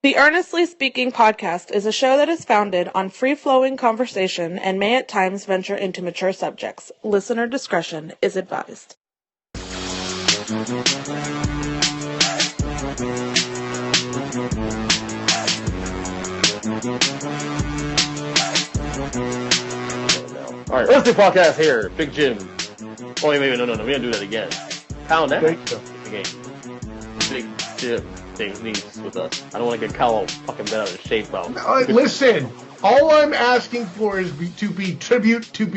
The Earnestly Speaking podcast is a show that is founded on free-flowing conversation and may at times venture into mature subjects. Listener discretion is advised. All right, Earnestly podcast here. Big Jim. Oh, wait, no. We don't do that again. Kyle Nash. The game. Big Jim. Nies with us. I don't want to get Kyle fucking bent out of shape though. Listen, all I'm asking for is to be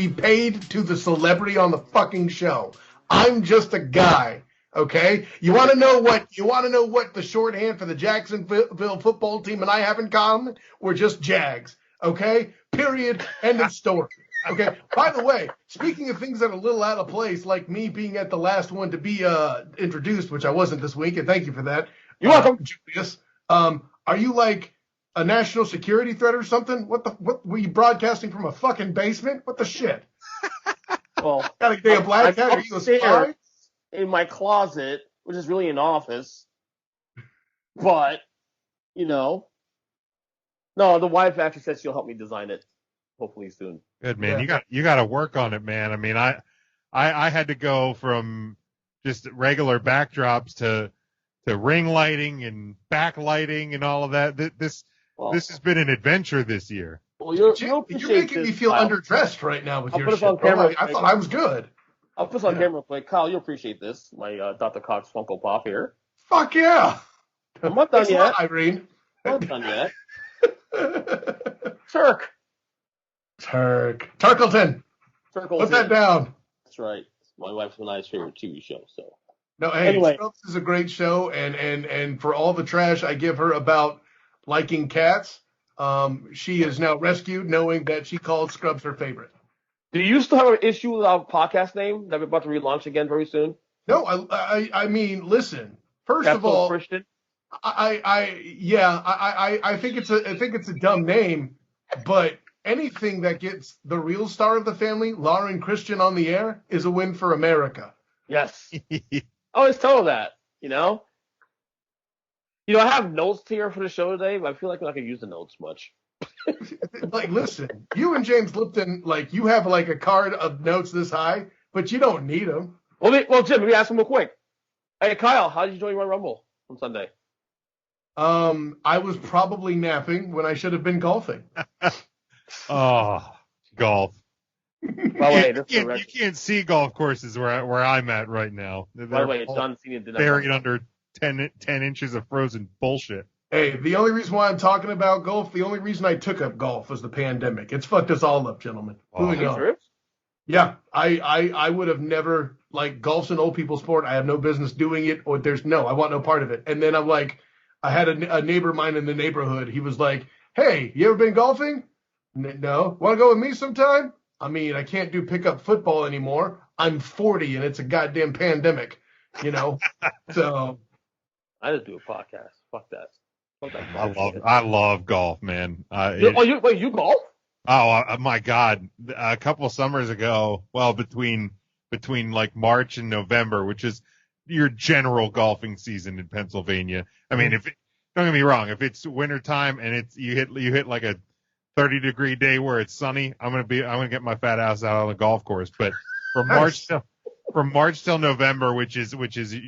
paid to the celebrity on the fucking show. I'm just a guy, okay? You want to know what the shorthand for the Jacksonville football team and I have in common? We're just Jags, okay? Period. End of story. Okay. By the way, speaking of things that are a little out of place, like me being at the last one to be introduced, which I wasn't this week, and thank you for that. You're welcome, Julius. Are you like a national security threat or something? What were you broadcasting from a fucking basement? What the shit? Well, got a damn black hat? Are you a spy? In my closet, which is really an office, but no, the wife actually said she'll help me design it, hopefully soon. Good, man. Yeah. You got to work on it, man. I mean, I had to go from just regular backdrops to ring lighting and backlighting and all of that. This has been an adventure this year. Well, you're making me feel underdressed right now with your shit. I thought I was good. I'll put this on camera real quick. Kyle, you'll appreciate this. My Dr. Cox Funko Pop here. Fuck yeah. I'm not done yet. Irene. I'm not done yet. Turkleton. Put that down. That's right. It's my wife and I's favorite TV show, so. No, hey, anyway. Scrubs is a great show, and for all the trash I give her about liking cats, she is now rescued knowing that she called Scrubs her favorite. Do you still have an issue with our podcast name that we're about to relaunch again very soon? No, I mean, listen. First of all, Christian? I think it's a dumb name, but anything that gets the real star of the family, Lauren Christian, on the air is a win for America. Yes. I always tell her that, I have notes here for the show today, but I feel like I'm not going to use the notes much. Like, listen, you and James Lipton, like, you have, like, a card of notes this high, but you don't need them. Well, Jim, let me ask him real quick. Hey, Kyle, how did you join Royal Rumble on Sunday? I was probably napping when I should have been golfing. Oh, golf. By the way, you can't see golf courses where I'm at right now. By the way, John Cena did not buried under 10 inches of frozen bullshit. Hey, the only reason why I'm talking about golf, the only reason I took up golf was the pandemic. It's fucked us all up, gentlemen. Moving on. Yeah, I would have never, like, golf's an old people sport. I have no business doing it, or I want no part of it. And then I'm like, I had a neighbor of mine in the neighborhood. He was like, hey, you ever been golfing? No. Want to go with me sometime? I mean, I can't do pickup football anymore. I'm 40 and it's a goddamn pandemic, So I just do a podcast. Fuck that. I love golf, man. You golf? Oh my God! A couple of summers ago, well, between like March and November, which is your general golfing season in Pennsylvania. I mean, don't get me wrong, if it's wintertime and you hit like a 30-degree day where it's sunny, I'm gonna get my fat ass out on the golf course. But from March till November, which is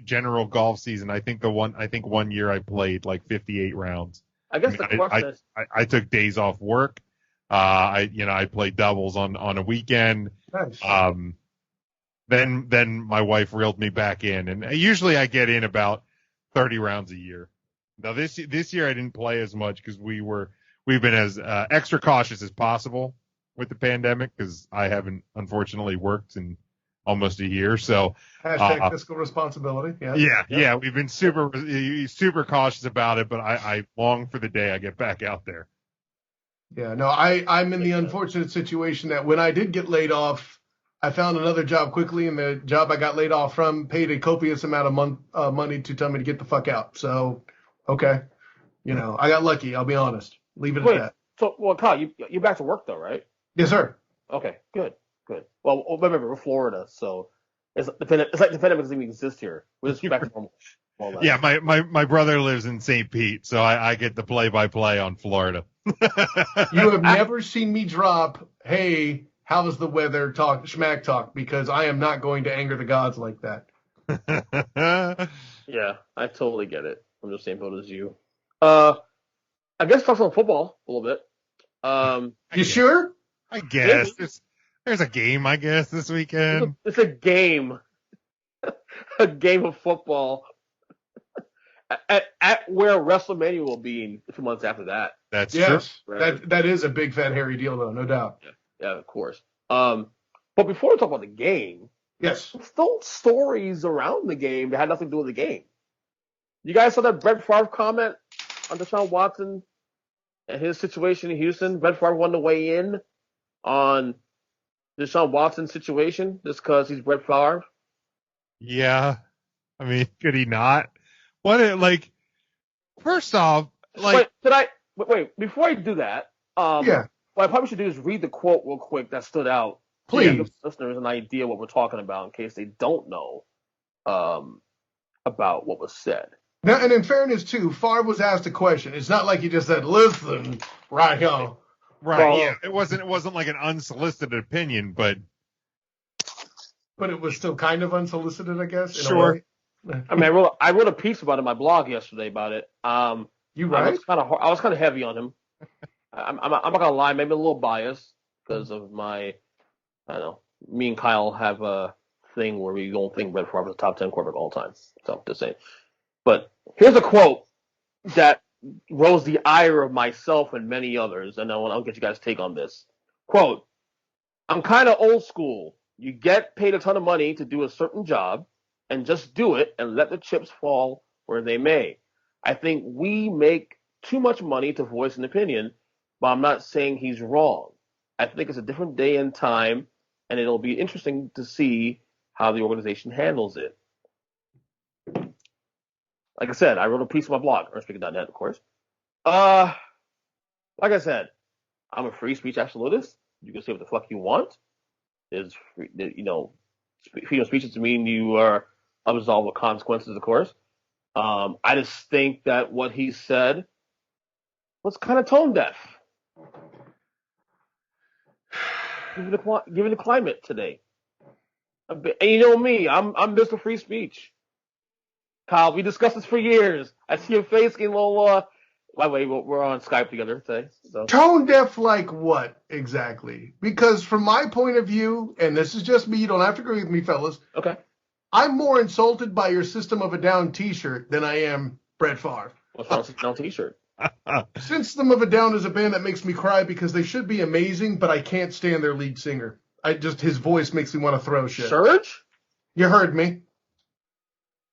general golf season, I think one year I played like 58 rounds. I guess the question is, I took days off work. I played doubles on a weekend. Nice. Then my wife reeled me back in, and usually I get in about 30 rounds a year. Now this year I didn't play as much because we've been as extra cautious as possible with the pandemic because I haven't unfortunately worked in almost a year. So hashtag fiscal responsibility. Yeah. We've been super cautious about it, but I long for the day I get back out there. Yeah, no, I'm in the unfortunate situation that when I did get laid off, I found another job quickly, and the job I got laid off from paid a copious amount of money to tell me to get the fuck out. So, okay, I got lucky. I'll be honest. Leave it at that. So, well, Kyle, you're back to work though, right? Yes, sir. Okay, good. Well, remember we're Florida, so it's like the pandemic doesn't even exist here. We're just back to normal. Yeah, my brother lives in St. Pete, so I get the play-by-play on Florida. You have never seen me drop, hey, how's the weather schmack talk, because I am not going to anger the gods like that. Yeah, I totally get it. I'm the same boat as you. I guess talk some football a little bit. You sure? I guess. There's a game, I guess, this weekend. It's a game. A game of football. At where WrestleMania will be in a few months after that. That's true. Right. That is a big fat hairy deal, though, no doubt. Yeah, of course. But before we talk about the game, yes, there's still stories around the game that had nothing to do with the game. You guys saw that Brett Favre comment on Deshaun Watson and his situation in Houston? Brett Favre wanted to weigh in on Deshaun Watson's situation just because he's Brett Favre. Yeah, I mean, could he not? First off, wait, before I do that, what I probably should do is read the quote real quick that stood out. Please. To give listeners an idea what we're talking about in case they don't know about what was said. Now, and in fairness, too, Favre was asked a question. It's not like he just said, listen, right here. Right, well, yeah. It wasn't like an unsolicited opinion, but it was still kind of unsolicited, I guess. Sure. I mean, I wrote a piece about it in my blog yesterday about it. You right? I was kind of heavy on him. I'm not gonna lie, maybe a little biased because of my, I don't know. Me and Kyle have a thing where we don't think Brett Favre is a top 10 quarterback all time. So just saying. But here's a quote that rose the ire of myself and many others, and I'll get you guys' take on this. Quote: "I'm kind of old school. You get paid a ton of money to do a certain job, and just do it and let the chips fall where they may. I think we make too much money to voice an opinion, but I'm not saying he's wrong. I think it's a different day and time, and it'll be interesting to see how the organization handles it." Like I said, I wrote a piece on my blog, earnestly.net, of course. Like I said, I'm a free speech absolutist. You can say what the fuck you want. There's, freedom of speech doesn't mean you are absolved of consequences, of course. I just think that what he said was kind of tone deaf. Given the climate today. And you know me, I'm Mr. Free Speech. Kyle, we discussed this for years. I see your face getting a little, by the way, we're on Skype together today. So. Tone deaf like what exactly? Because from my point of view, and this is just me, you don't have to agree with me, fellas. Okay. I'm more insulted by your System of a Down t-shirt than I am Brett Favre. What's wrong with System of a Down t-shirt? System of a Down is a band that makes me cry because they should be amazing, but I can't stand their lead singer. His voice makes me want to throw shit. Surge? You heard me.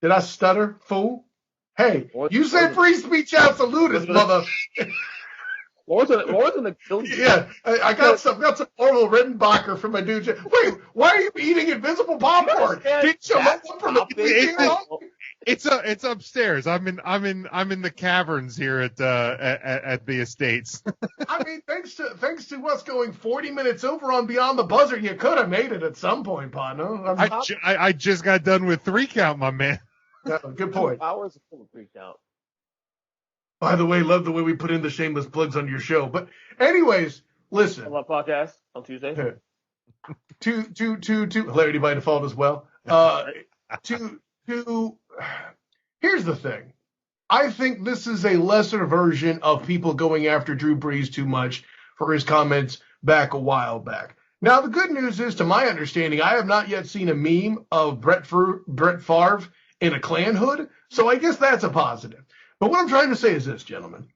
Did I stutter, fool? Hey, you said free speech absolutist, mother. What was in the kill? Yeah, I got some Orville Redenbacher from my dude. Wait, why are you eating invisible popcorn? Did you look up from the It's upstairs. I'm in the caverns here at the estates. I mean, thanks to us going 40 minutes over on Beyond the Buzzer, you could have made it at some point, partner. I just got done with 3 count, my man. Yeah, good point. 2 hours of 3 count. By the way, love the way we put in the shameless plugs on your show. But anyways, listen. On my podcast on Tuesday. To hilarity by default as well. Here's the thing. I think this is a lesser version of people going after Drew Brees too much for his comments back a while back. Now, the good news is, to my understanding, I have not yet seen a meme of Brett Favre in a Klan hood, so I guess that's a positive. But what I'm trying to say is this, gentlemen.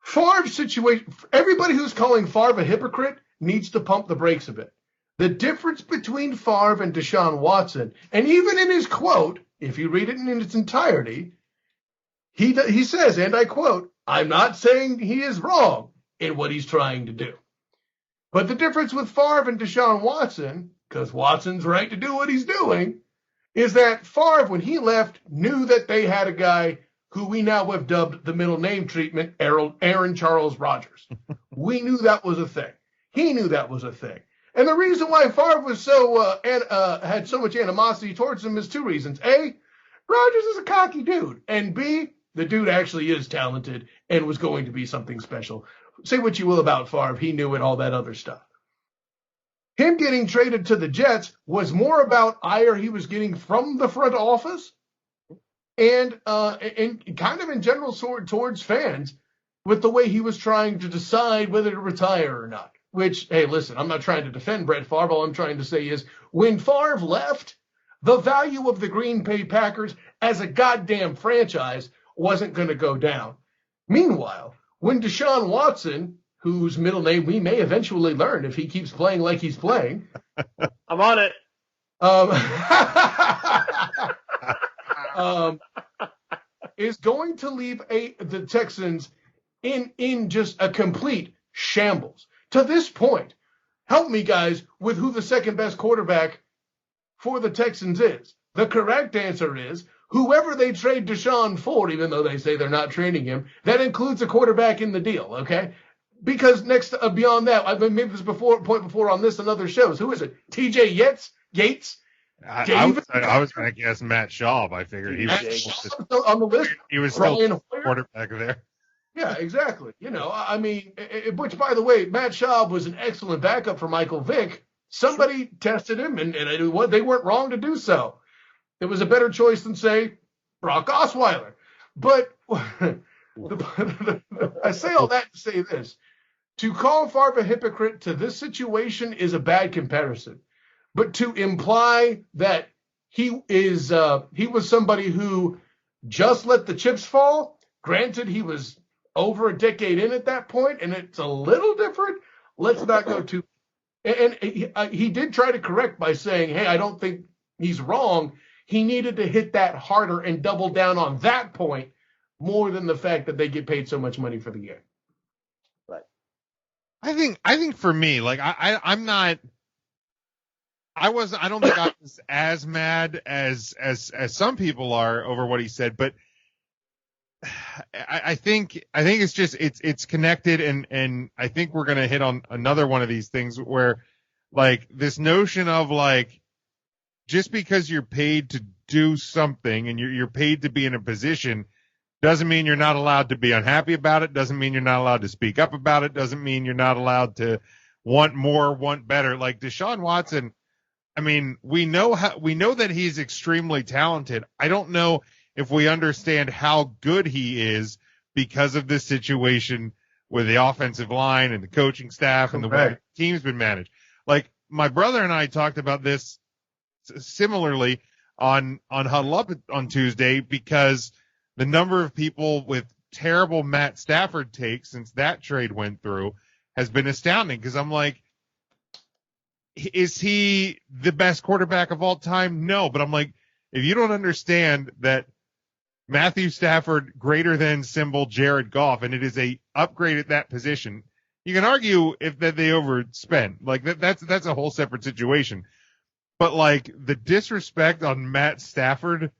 Favre's situation, everybody who's calling Favre a hypocrite needs to pump the brakes a bit. The difference between Favre and Deshaun Watson, and even in his quote, if you read it in its entirety, he says, and I quote, "I'm not saying he is wrong in what he's trying to do." But the difference with Favre and Deshaun Watson, because Watson's right to do what he's doing, is that Favre, when he left, knew that they had a guy who we now have dubbed the middle name treatment, Aaron Charles Rodgers. We knew that was a thing. He knew that was a thing. And the reason why Favre was so had so much animosity towards him is 2 reasons. A, Rodgers is a cocky dude. And B, the dude actually is talented and was going to be something special. Say what you will about Favre. He knew it, all that other stuff. Him getting traded to the Jets was more about ire he was getting from the front office and kind of in general towards fans with the way he was trying to decide whether to retire or not. Which, hey, listen, I'm not trying to defend Brett Favre. All I'm trying to say is when Favre left, the value of the Green Bay Packers as a goddamn franchise wasn't going to go down. Meanwhile, when Deshaun Watson, whose middle name we may eventually learn if he keeps playing like he's playing. I'm on it. Is going to leave the Texans in just a complete shambles. To this point, help me, guys, with who the second best quarterback for the Texans is. The correct answer is whoever they trade Deshaun for, even though they say they're not trading him, that includes a quarterback in the deal, okay? Because beyond that, I've made this point before on this and other shows. Who is it? TJ Yates? I was going to guess Matt Schaub. I figured he was on the list. He was still quarterback there. Yeah, exactly. I mean, which, by the way, Matt Schaub was an excellent backup for Michael Vick. Somebody tested him, and they weren't wrong to do so. It was a better choice than, say, Brock Osweiler. But I say all that to say this. To call Favre a hypocrite to this situation is a bad comparison. But to imply that he was somebody who just let the chips fall, granted he was over a decade in at that point, and it's a little different. Let's not go too. And he did try to correct by saying, hey, I don't think he's wrong. He needed to hit that harder and double down on that point more than the fact that they get paid so much money for the game. Right. I think for me, like I don't think I was as mad as some people are over what he said, but I think it's just it's connected, and I think we're gonna hit on another one of these things where, like, this notion of, like, just because you're paid to do something and you're paid to be in a position doesn't mean you're not allowed to be unhappy about it, doesn't mean you're not allowed to speak up about it, doesn't mean you're not allowed to want more, want better. Like Deshaun Watson, I mean, we know that he's extremely talented. I don't know if we understand how good he is because of this situation with the offensive line and the coaching staff and the way the team's been managed. Like, my brother and I talked about this similarly on Huddle Up on Tuesday, because the number of people with terrible Matt Stafford takes since that trade went through has been astounding. Because I'm like, is he the best quarterback of all time? No, but I'm like, if you don't understand that Matthew Stafford greater than symbol Jared Goff, and it is a upgrade at that position, you can argue if that they overspent. Like that's a whole separate situation. But like the disrespect on Matt Stafford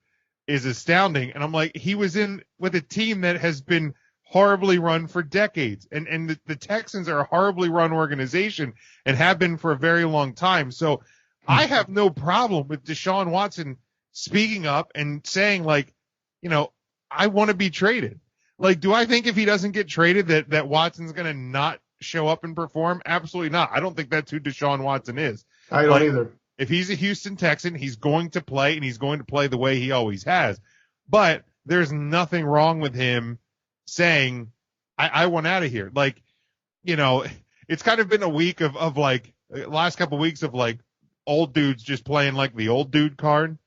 is astounding. And I'm like, he was in with a team that has been horribly run for decades. And the Texans are a horribly run organization and have been for a very long time. So I have no problem with Deshaun Watson speaking up and saying, like, you know, I want to be traded. Like, do I think if he doesn't get traded that Watson's going to not show up and perform? Absolutely not. I don't think that's who Deshaun Watson is. I don't either. If he's a Houston Texan, he's going to play, and he's going to play the way he always has. But there's nothing wrong with him saying, I want out of here. Like, you know, it's kind of been a week of like, last couple of weeks of like old dudes just playing like the old dude card,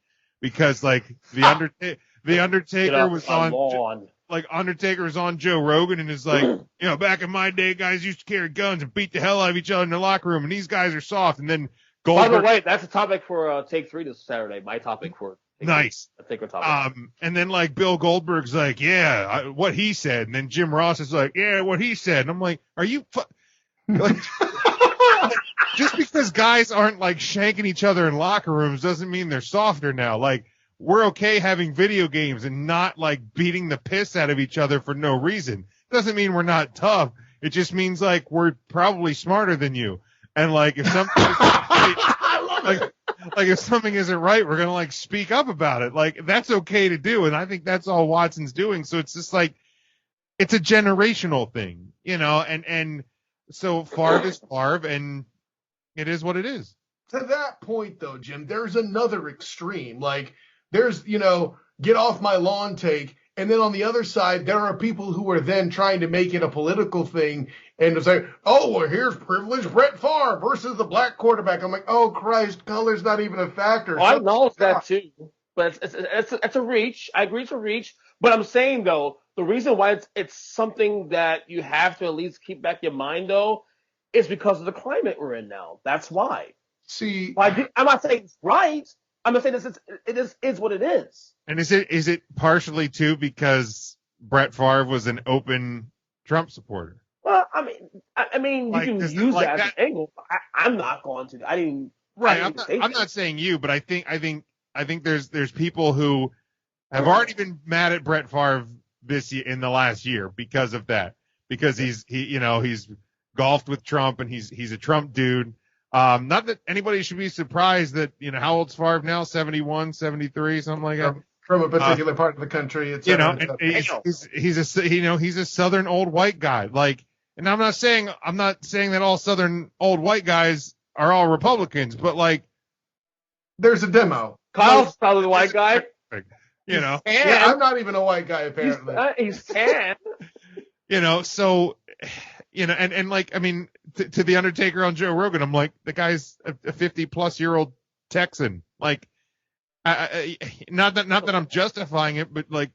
because like the Undertaker was on. Like, Undertaker was on Joe Rogan and is like, you know, back in my day, guys used to carry guns and beat the hell out of each other in the locker room, and these guys are soft. And then Goldberg. By the way, that's a topic for Take 3 this Saturday. My topic for Take nice. 3. Topic. And then like Bill Goldberg's like, yeah, what he said. And then Jim Ross is like, yeah, what he said. And I'm like, are you like, just because guys aren't like shanking each other in locker rooms doesn't mean they're softer now. Like, we're okay having video games and not like beating the piss out of each other for no reason. Doesn't mean we're not tough. It just means like we're probably smarter than you. And like if something like if something isn't right, we're gonna like speak up about it. Like that's okay to do, and I think that's all Watson's doing. So it's just like it's a generational thing, and so Favre is Favre, and it is what it is. To that point, though, Jim, there's another extreme. Like there's get off my lawn take. And then on the other side, there are people who are then trying to make it a political thing and to say, oh, well, here's privileged Brett Favre versus the black quarterback. I'm like, oh, Christ, color's not even a factor. I acknowledge that too, but it's a reach. I agree it's a reach. But I'm saying, though, the reason why it's something that you have to at least keep back your mind, though, is because of the climate we're in now. That's why. See, I'm not saying it's right. I'm just saying it is what it is. And is it partially too because Brett Favre was an open Trump supporter? Well, I mean, like, you can use that as an angle. I'm not going to. I didn't. Right. I'm not saying you, but I think there's people who have already been mad at Brett Favre this year in the last year because of that. Because he's golfed with Trump and he's a Trump dude. Not that anybody should be surprised that, how old's Favre now? 71, 73, something like that. From a particular part of the country, it's he's a Southern old white guy. Like, and I'm not saying that all Southern old white guys are all Republicans, but like, there's a demo. Kyle's probably the white guy. Yeah, I'm not even a white guy apparently. He's tan. So. And like, I mean, to the Undertaker on Joe Rogan, I'm like, the guy's a 50-plus-year-old Texan. Like, not that I'm justifying it, but like,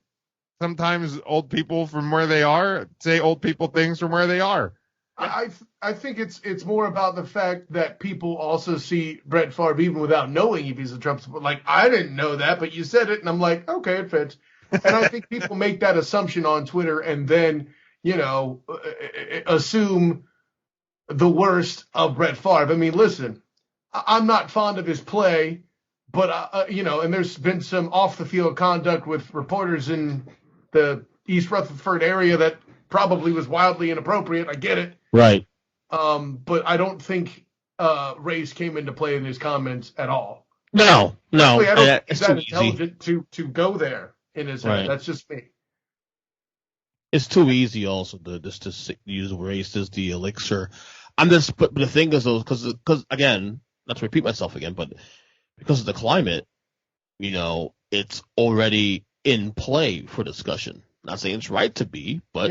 sometimes old people from where they are say old people things from where they are. I think it's more about the fact that people also see Brett Favre even without knowing if he's a Trump supporter. Like, I didn't know that, but you said it, and I'm like, okay, it fits. And I think people make that assumption on Twitter and then assume the worst of Brett Favre. I mean, listen, I'm not fond of his play, but, and there's been some off-the-field conduct with reporters in the East Rutherford area that probably was wildly inappropriate. I get it. Right. But I don't think race came into play in his comments at all. No. Actually, I don't think he's that intelligent to go there in his head. That's just me. It's too easy also to use race as the elixir. But the thing is, though, because again, not to repeat myself again, but because of the climate, it's already in play for discussion. Not saying it's right to be, but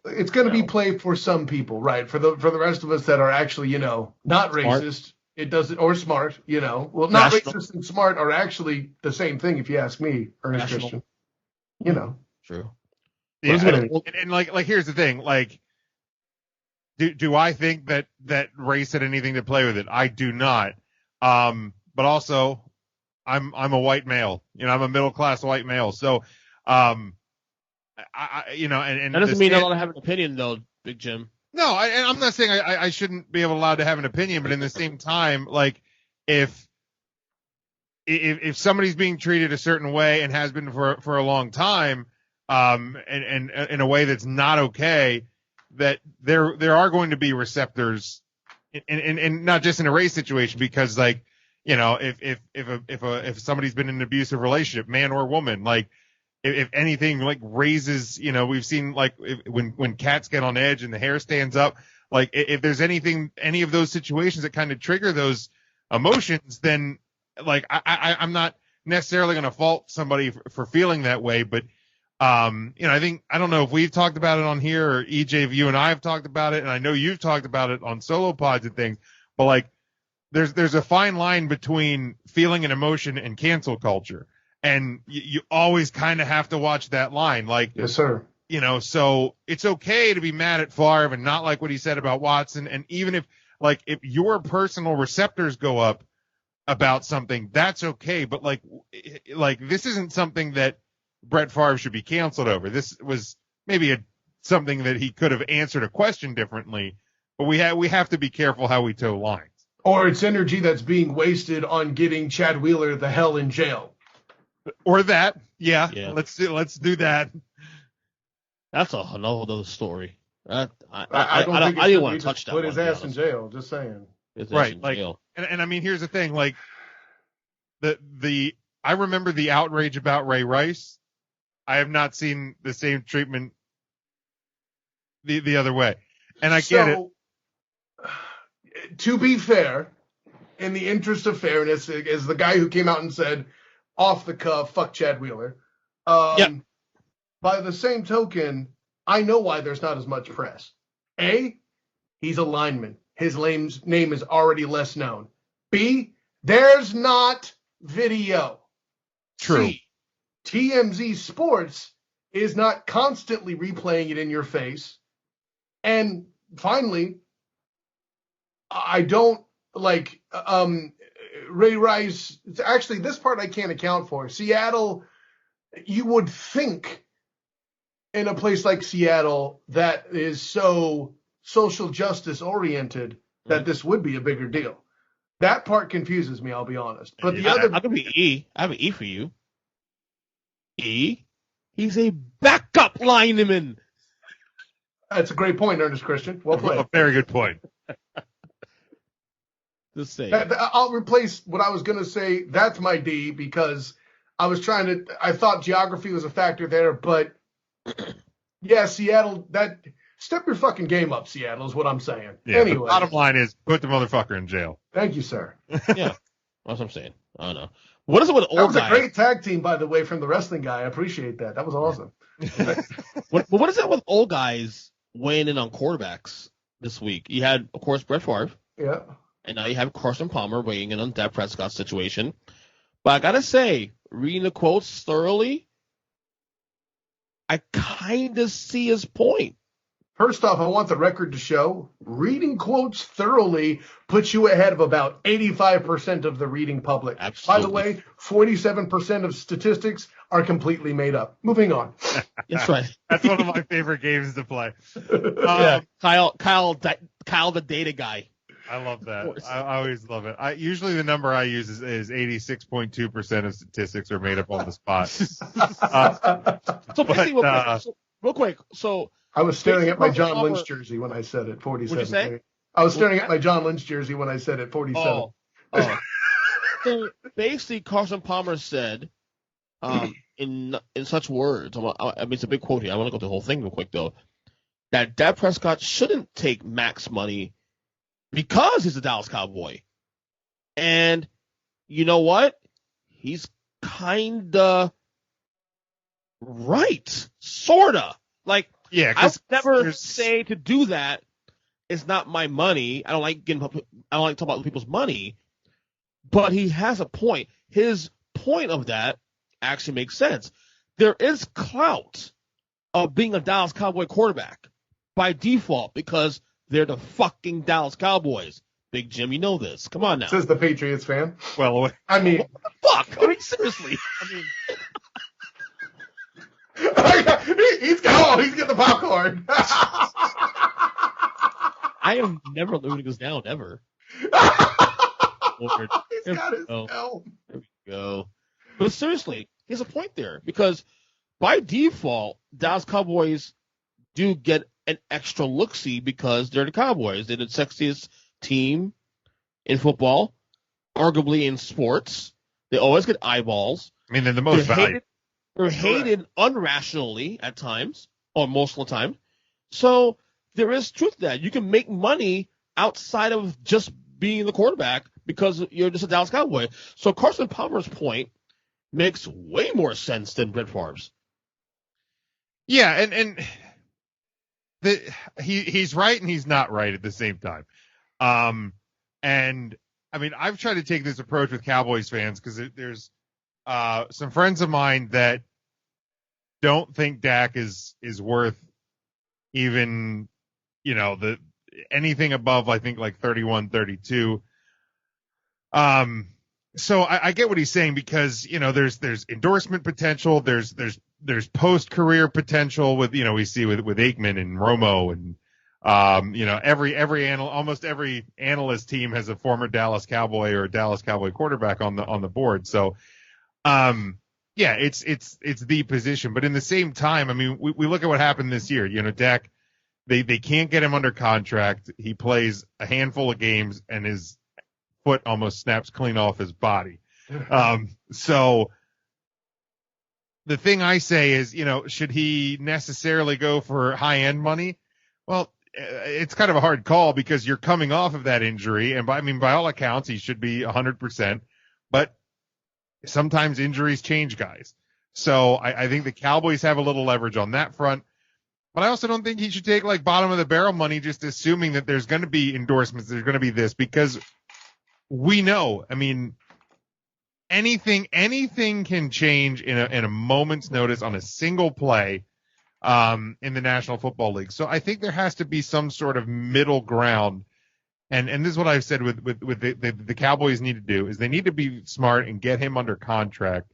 it's going to be played for some people, right? For the rest of us that are actually, not racist, it doesn't, or smart, well, not racist and smart are actually the same thing, if you ask me, Ernest Christian. True. Yeah, and like here's the thing, like, do I think that race had anything to play with it? I do not. But also, I'm a white male. I'm a middle class white male. So, and that doesn't mean I don't have an opinion, though, Big Jim. No, I'm not saying I shouldn't be allowed to have an opinion, but in the same time, like, if somebody's being treated a certain way and has been for a long time, and in a way that's not okay, that there are going to be receptors, and not just in a race situation, because like, if somebody's been in an abusive relationship, man or woman, like, if anything like raises, we've seen like when cats get on edge and the hair stands up, like if there's any of those situations that kind of trigger those emotions, then like I'm not necessarily going to fault somebody for feeling that way, but I don't know if we've talked about it on here, or EJ, if you and I have talked about it, and I know you've talked about it on solo pods and things, but like there's a fine line between feeling an emotion and cancel culture. And you always kind of have to watch that line. Like, yes, sir. So it's okay to be mad at Favre and not like what he said about Watson. And even if your personal receptors go up about something, that's okay. But like this isn't something that Brett Favre should be canceled over. This was maybe something that he could have answered a question differently. But we have to be careful how we toe lines. Or it's energy that's being wasted on getting Chad Wheeler the hell in jail. Or that, yeah. Let's do that. That's another story. I didn't want to touch that. Put his ass in jail. Just saying. Right. Like, and I mean, here's the thing. Like, I remember the outrage about Ray Rice. I have not seen the same treatment the other way. And I get it. To be fair, in the interest of fairness, as the guy who came out and said, off the cuff, fuck Chad Wheeler. By the same token, I know why there's not as much press. A, he's a lineman. His name is already less known. B, there's not video. True. C, TMZ Sports is not constantly replaying it in your face. And finally, I don't like Ray Rice. Actually, this part I can't account for. Seattle, you would think in a place like Seattle that is so social justice oriented that this would be a bigger deal. That part confuses me, I'll be honest. But the other, I could be E. I have an E for you. E. He's a backup lineman. That's a great point, Ernest Christian. Well played. A very good point. Just saying. I'll replace what I was going to say. That's my D because I thought geography was a factor there, but yeah, Seattle, step your fucking game up, Seattle, is what I'm saying. Yeah, anyway. The bottom line is put the motherfucker in jail. Thank you, sir. Yeah, that's what I'm saying. I don't know. What is it with old guys? That was a great tag team, by the way, from the wrestling guy. I appreciate that. That was awesome. What is it with old guys weighing in on quarterbacks this week? You had, of course, Brett Favre. Yeah. And now you have Carson Palmer weighing in on Dak Prescott's situation. But I got to say, reading the quotes thoroughly, I kind of see his point. First off, I want the record to show reading quotes thoroughly puts you ahead of about 85% of the reading public. Absolutely. By the way, 47% of statistics are completely made up. Moving on. That's right. That's one of my favorite games to play. Yeah, Kyle, the data guy. I love that. I always love it. Usually the number I use is 86.2% of statistics are made up on the spot. So basically, real quick. So I was staring at my John Lynch jersey when I said it. 47. What'd you say? I was staring at my John Lynch jersy when I said it. 47. Oh. So basically, Carson Palmer said, in such words. I mean, it's a big quote here. I want to go through the whole thing real quick though. That Dak Prescott shouldn't take max money because he's a Dallas Cowboy. And you know what? He's kinda right. Sorta. Like, yeah, I would never say to do that. It's not my money. I don't like talking about people's money. But he has a point. His point of that actually makes sense. There is clout of being a Dallas Cowboy quarterback by default because they're the fucking Dallas Cowboys. Big Jim, you know this. Come on now. Says the Patriots fan. Well, I mean, what the fuck? I mean, seriously. He's getting the popcorn. I am never living this down, ever. He's got his helm. There we go. But seriously, he has a point there because by default, Dallas Cowboys do get an extra look-see because they're the Cowboys. They're the sexiest team in football, arguably in sports. They always get eyeballs. I mean, they're the most valuable. They're hated unrationally at times, or most of the time. So there is truth to that. You can make money outside of just being the quarterback because you're just a Dallas Cowboy. So Carson Palmer's point makes way more sense than Brett Favre's. Yeah, and he's right and he's not right at the same time. And I mean, I've tried to take this approach with Cowboys fans because there's some friends of mine that don't think Dak is worth even, anything above, I think, like 31, 32. So I get what he's saying because, there's endorsement potential. There's post-career potential with, we see with Aikman and Romo and, almost every analyst team has a former Dallas Cowboy or a Dallas Cowboy quarterback on the board. So, yeah, it's the position, but in the same time, I mean, we look at what happened this year. Dak, they can't get him under contract. He plays a handful of games and his foot almost snaps clean off his body. So the thing I say is, should he necessarily go for high-end money? Well, it's kind of a hard call because you're coming off of that injury, and by all accounts, he should be 100%. But sometimes injuries change guys. So I think the Cowboys have a little leverage on that front. But I also don't think he should take like bottom of the barrel money, just assuming that there's going to be endorsements, there's going to be this, because we know, anything can change in a moment's notice on a single play in the National Football League. So I think there has to be some sort of middle ground. And this is what I've said with the Cowboys need to do is they need to be smart and get him under contract.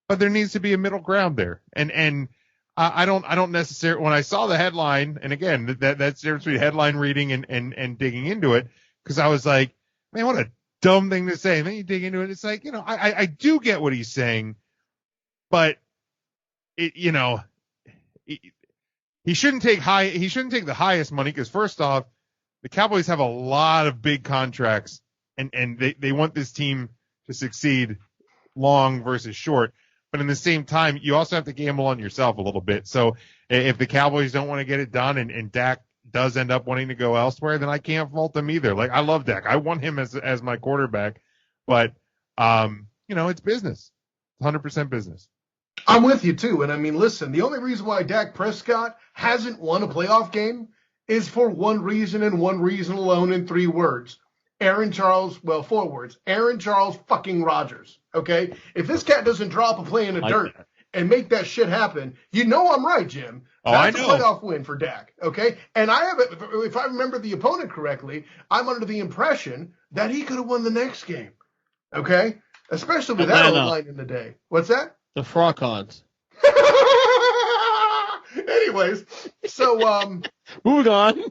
But there needs to be a middle ground there. And I don't necessarily, when I saw the headline, and again, that's difference between headline reading and digging into it, because I was like, man, what a dumb thing to say. And then you dig into it, it's like, I do get what he's saying, but he shouldn't take the highest money, because first off, the Cowboys have a lot of big contracts, and they want this team to succeed long versus short. But in the same time, you also have to gamble on yourself a little bit. So if the Cowboys don't want to get it done and Dak does end up wanting to go elsewhere, then I can't fault them either. Like, I love Dak. I want him as my quarterback. But, it's business. 100% business. I'm with you, too. And, listen, the only reason why Dak Prescott hasn't won a playoff game is for one reason and one reason alone in 3 words. 4 words. Aaron Charles fucking Rodgers. Okay? If this cat doesn't drop a play in the dirt and make that shit happen, I'm right, Jim. That's a playoff win for Dak. Okay? And if I remember the opponent correctly, I'm under the impression that he could have won the next game. Okay? Especially with that line in the day. What's that? The Frocons. Anyways, so moving on.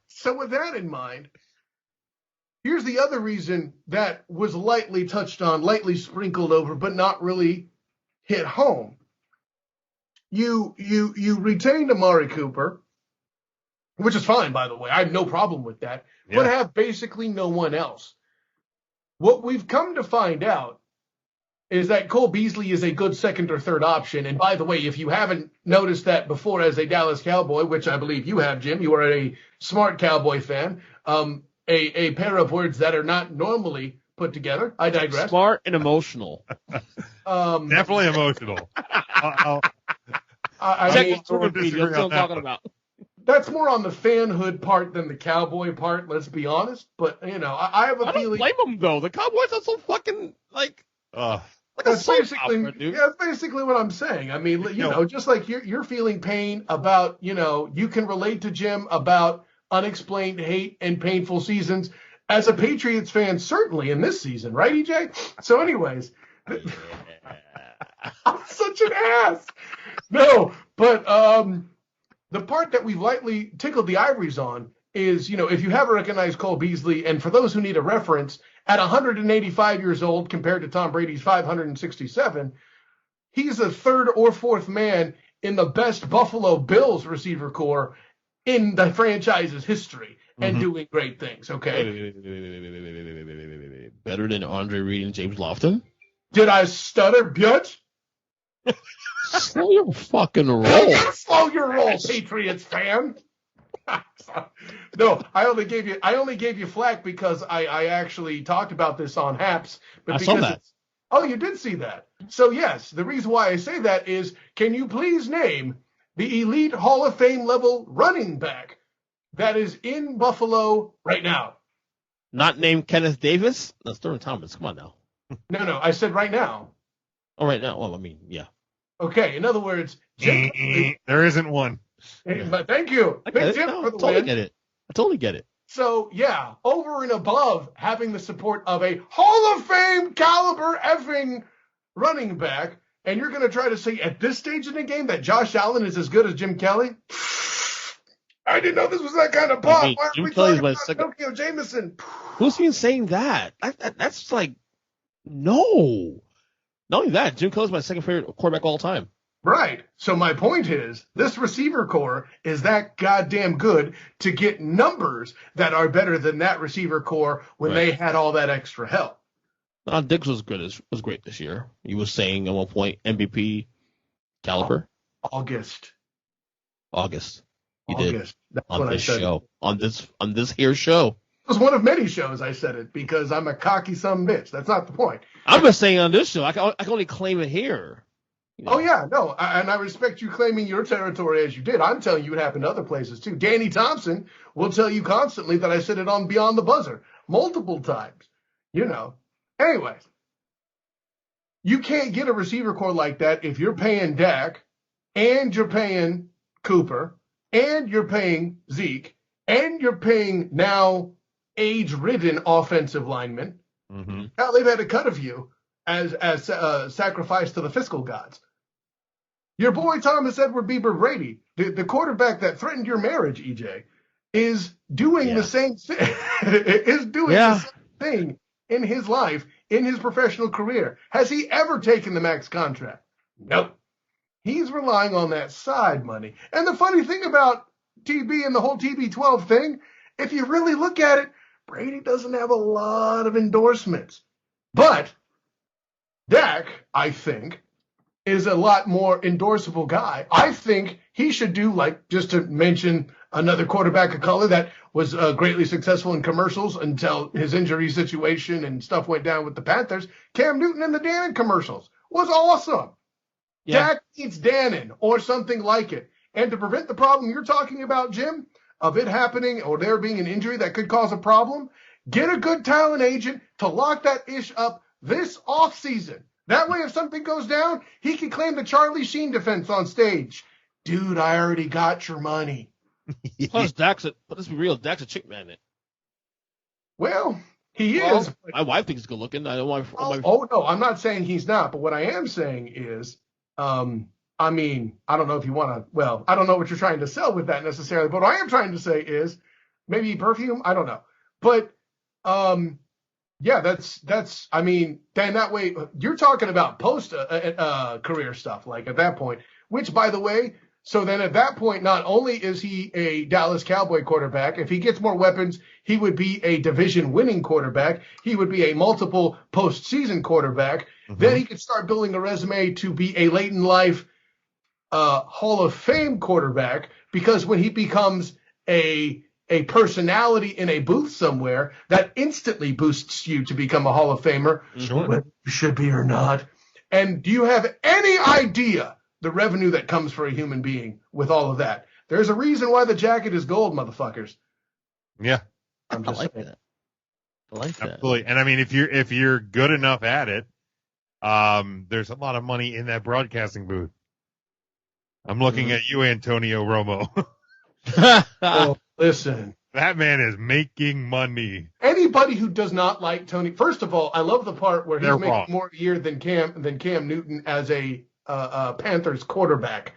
So with that in mind, here's the other reason that was lightly touched on, lightly sprinkled over, but not really hit home. You retained Amari Cooper, which is fine, by the way. I have no problem with that, but have basically no one else. What we've come to find out is that Cole Beasley is a good second or third option. And by the way, if you haven't noticed that before as a Dallas Cowboy, which I believe you have, Jim, you are a smart Cowboy fan, a pair of words that are not normally put together. I digress. Smart and emotional. Definitely emotional. That's what I'm talking about. That's more on the fanhood part than the Cowboy part, let's be honest. But, I have a feeling. I don't blame them, though. The Cowboys are so fucking, that's basically what I'm saying. Just like you're feeling pain about, you can relate to Jim about unexplained hate and painful seasons. As a Patriots fan, certainly in this season, right, EJ? So anyways, I'm such an ass. No, but the part that we've lightly tickled the ivories on is, if you haven't recognized Cole Beasley, and for those who need a reference, at 185 years old compared to Tom Brady's 567, he's the third or fourth man in the best Buffalo Bills receiver corps in the franchise's history and doing great things, okay? Wait. Better than Andre Reed and James Lofton? Did I stutter, bitch? Slow your fucking roll. Slow your roll, Patriots fan. No, I only gave you flack because I actually talked about this on Haps. But I saw that. Oh, you did see that. So yes, the reason why I say that is, can you please name the elite Hall of Fame level running back that is in Buffalo right now? Not named Kenneth Davis? That's Thurman Thomas. Come on now. No, I said right now. Oh, right now. Well, yeah. Okay, in other words, there isn't one. But thank you. Big Jim for the win. I totally get it. So, yeah, over and above having the support of a Hall of Fame caliber effing running back, and you're going to try to say at this stage in the game that Josh Allen is as good as Jim Kelly? I didn't know this was that kind of pop. Why are we talking about Tokyo Jameson? Who's been saying that? That's like, no. Not only that, Jim Kelly's my second favorite quarterback of all time. Right. So my point is, this receiver core is that goddamn good to get numbers that are better than that receiver core when they had all that extra help. Diggs was great this year. He was saying at one point MVP caliber. August. He did. That's on when this I said show. It. On this here show. It was one of many shows I said it because I'm a cocky sumbitch. That's not the point. I'm just saying on this show. I can only claim it here. You know? Oh, yeah, no. And I respect you claiming your territory as you did. I'm telling you it happened to other places, too. Danny Thompson will tell you constantly that I said it on Beyond the Buzzer multiple times. You know. Anyways, you can't get a receiver core like that if you're paying Dak and you're paying Cooper and you're paying Zeke and you're paying now age-ridden offensive linemen. Mm-hmm. Hell, they've had a cut of you as sacrifice to the fiscal gods. Your boy Thomas Edward Bieber Brady, the quarterback that threatened your marriage, EJ, is doing the same thing. The same thing in his life, in his professional career. Has he ever taken the max contract? Nope. He's relying on that side money. And the funny thing about TB and the whole TB12 thing, if you really look at it, Brady doesn't have a lot of endorsements. But Dak, I think, is a lot more endorsable guy. I think he should do, like, just to mention another quarterback of color that was greatly successful in commercials until his injury situation and stuff went down with the Panthers. Cam Newton in the Dannon commercials was awesome. Yeah. Dak needs Dannon or something like it. And to prevent the problem you're talking about, Jim, of it happening or there being an injury that could cause a problem, get a good talent agent to lock that ish up this offseason. That way, if something goes down, he can claim the Charlie Sheen defense on stage. Dude, I already got your money. Plus, let's be real, Dak's a chick magnet. Well, he is. My wife thinks he's good looking. No, I'm not saying he's not. But what I am saying is, I mean, I don't know if you want to, well, I don't know what you're trying to sell with that necessarily. But what I am trying to say is maybe perfume. I don't know. But, yeah, that's. I mean, then that way you're talking about post career stuff, like at that point. Which, by the way, so then at that point, not only is he a Dallas Cowboy quarterback, if he gets more weapons, he would be a division-winning quarterback. He would be a multiple postseason quarterback. Mm-hmm. Then he could start building a resume to be a late-in-life Hall of Fame quarterback, because when he becomes a personality in a booth somewhere, that instantly boosts you to become a Hall of Famer, whether you should be or not. And do you have any idea the revenue that comes for a human being with all of that? There's a reason why the jacket is gold, motherfuckers. Yeah. I like that. Absolutely. And I mean, if you're good enough at it, there's a lot of money in that broadcasting booth. I'm looking at you, Antonio Romo. Oh, listen. That man is making money. Anybody who does not like Tony, first of all, I love the part where he's making more a year than Cam Newton as a Panthers quarterback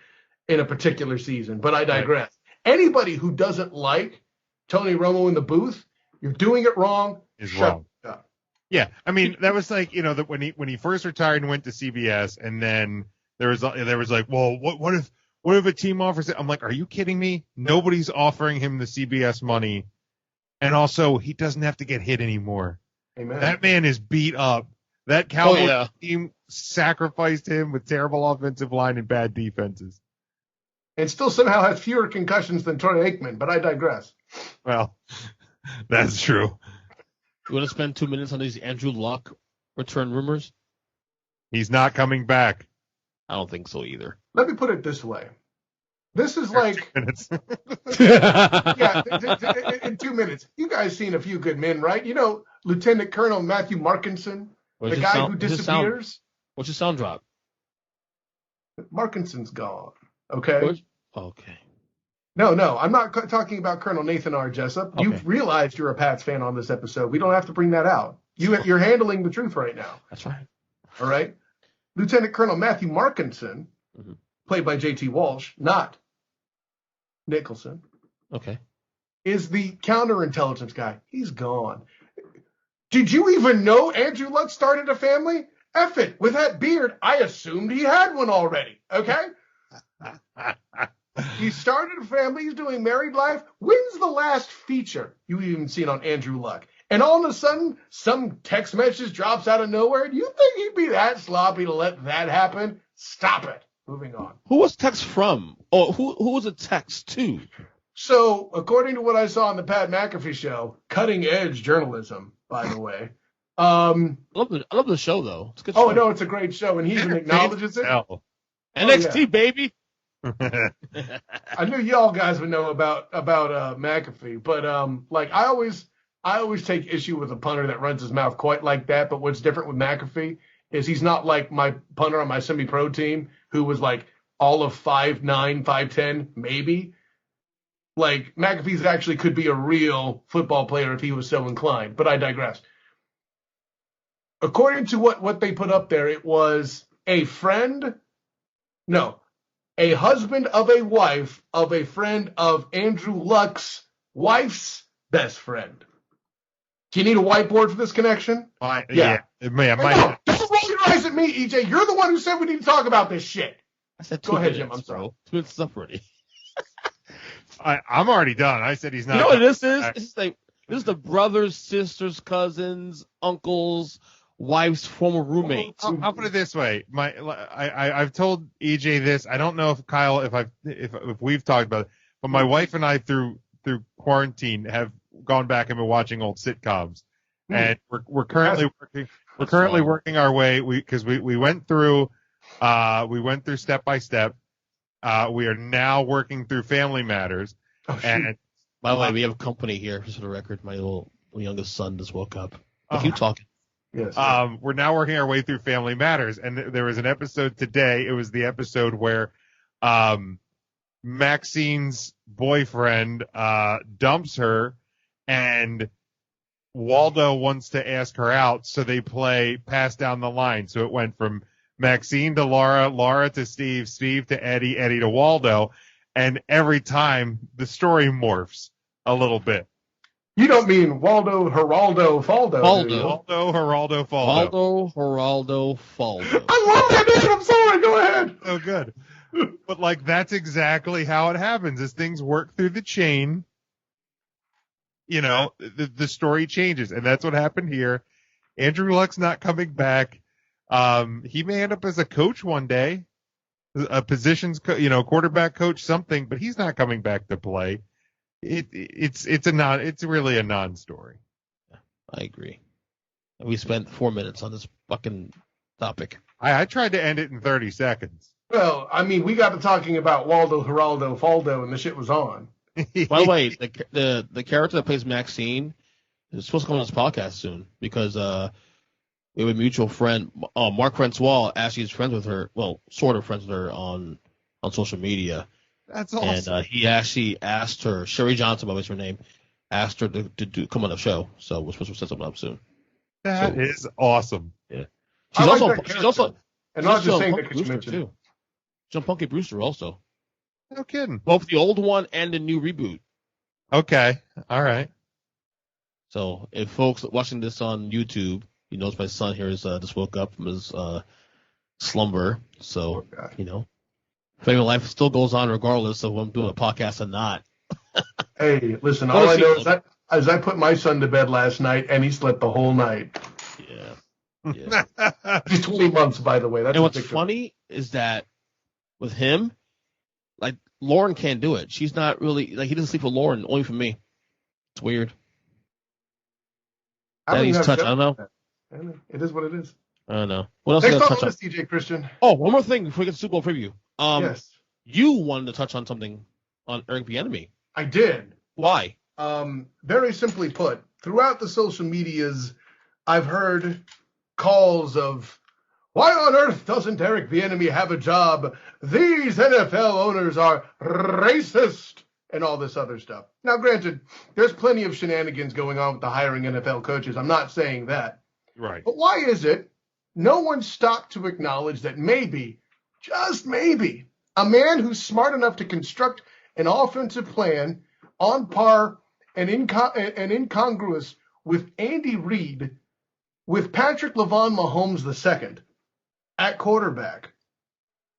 in a particular season. But I digress. Right. Anybody who doesn't like Tony Romo in the booth, you're doing it wrong. Is wrong. Up. Yeah, I mean, that was like, you know, that when he first retired and went to CBS, and then there was like, well, what if a team offers it? I'm like, are you kidding me? Nobody's offering him the CBS money. And also, he doesn't have to get hit anymore. Amen. That man is beat up. That Cowboys team sacrificed him with terrible offensive line and bad defenses. And still somehow has fewer concussions than Troy Aikman, but I digress. Well, that's true. You want to spend 2 minutes on these Andrew Luck return rumors? He's not coming back. I don't think so either. Let me put it this way. This is like, 2 minutes. in 2 minutes. You guys seen A Few Good Men, right? You know, Lieutenant Colonel Matthew Markinson, the guy who disappears. What's your sound drop? Markinson's gone. Okay. Okay. No, I'm not talking about Colonel Nathan R. Jessup. Okay. You've realized you're a Pats fan on this episode. We don't have to bring that out. You're handling the truth right now. That's right. All right. Lieutenant Colonel Matthew Markinson, played by J.T. Walsh, not Nicholson. Okay. Is the counterintelligence guy. He's gone. Did you even know Andrew Luck started a family? F it. With that beard, I assumed he had one already. Okay? He started a family. He's doing married life. When's the last feature you even seen on Andrew Luck? and all of a sudden, some text message drops out of nowhere. Do you think he'd be that sloppy to let that happen? Stop it. Moving on. Who was text from? Or who was a text to? So, according to what I saw on the Pat McAfee show, cutting edge journalism, by the way. I love the show though. It's a good show. No, it's a great show, and he even acknowledges it. NXT baby. I knew y'all guys would know about McAfee, but I always take issue with a punter that runs his mouth quite like that. But what's different with McAfee is he's not like my punter on my semi-pro team who was like all of 5'9", 5'10", maybe. Like McAfee's actually could be a real football player if he was so inclined. But I digress. According to what they put up there, it was a husband of a wife of a friend of Andrew Luck's wife's best friend. Do you need a whiteboard for this connection? Yeah. It may. No, don't roll your eyes at me, EJ. You're the one who said we need to talk about this shit. I said Go ahead, Jim. I'm sorry. 2 minutes up already. I'm already done. I said he's not. You know what this is? This is the brothers, sisters, cousins, uncles, wife's former roommates. I'll put it this way. I've told EJ this. I don't know if Kyle, if we've talked about it, but my wife and I through quarantine have gone back and been watching old sitcoms, and we're currently working our way. Because we went through step by step. We are now working through Family Matters. And by the way, we have company here, just for the record. My little youngest son just woke up. Keep talking. Yes. We're now working our way through Family Matters, and there was an episode today. It was the episode where Maxine's boyfriend dumps her, and Waldo wants to ask her out, so they play pass down the line. So it went from Maxine to Laura, Laura to Steve, Steve to Eddie, Eddie to Waldo, and every time the story morphs a little bit. You don't mean Waldo, Geraldo, Faldo. Waldo, Geraldo, Faldo. Waldo, Geraldo, Faldo. I love that name. I'm sorry. Go ahead. So good. But that's exactly how it happens. As things work through the chain, the story changes, and that's what happened here. Andrew Luck's not coming back. He may end up as a coach one day, a positions, quarterback coach, something, but he's not coming back to play. It's really a non-story. I agree. We spent 4 minutes on this fucking topic. I tried to end it in 30 seconds. Well, I mean, we got to talking about Waldo, Geraldo, Faldo, and the shit was on. By the way, the character that plays Maxine is supposed to come on this podcast soon because we have a mutual friend, Mark Francois, actually is friends with her, well, sort of friends with her on social media. That's awesome. And he actually asked her, Sherry Johnson, what was her name, asked her to come on the show. So we're supposed to set something up soon. That is awesome. Yeah. She's also, and not just saying that because you mentioned too. She's on Punky Brewster also. No kidding. Both the old one and the new reboot. Okay. All right. So if folks watching this on YouTube, you notice my son here just woke up from his slumber. So, family life still goes on regardless of if I'm doing a podcast or not. Hey, listen, all I know is I put my son to bed last night, and he slept the whole night. Yeah. He's 20 months, by the way. And what's funny is that with him, Lauren can't do it. She's not really, he doesn't sleep with Lauren, only for me. It's weird. Daddy's touch, I don't know. It is what it is. I don't know. What else? Next on this, DJ Christian. Oh, one more thing before we get to Super Bowl preview. Yes. You wanted to touch on something on Eric Bienamy. I did. Why? Very simply put, throughout the social medias, I've heard calls of, why on earth doesn't Eric Bienamy have a job? These NFL owners are racist and all this other stuff. Now, granted, there's plenty of shenanigans going on with the hiring NFL coaches. I'm not saying that. Right. But why is it no one stopped to acknowledge that maybe, just maybe, a man who's smart enough to construct an offensive plan on par and incongruous with Andy Reid, with Patrick LeVon Mahomes II at quarterback,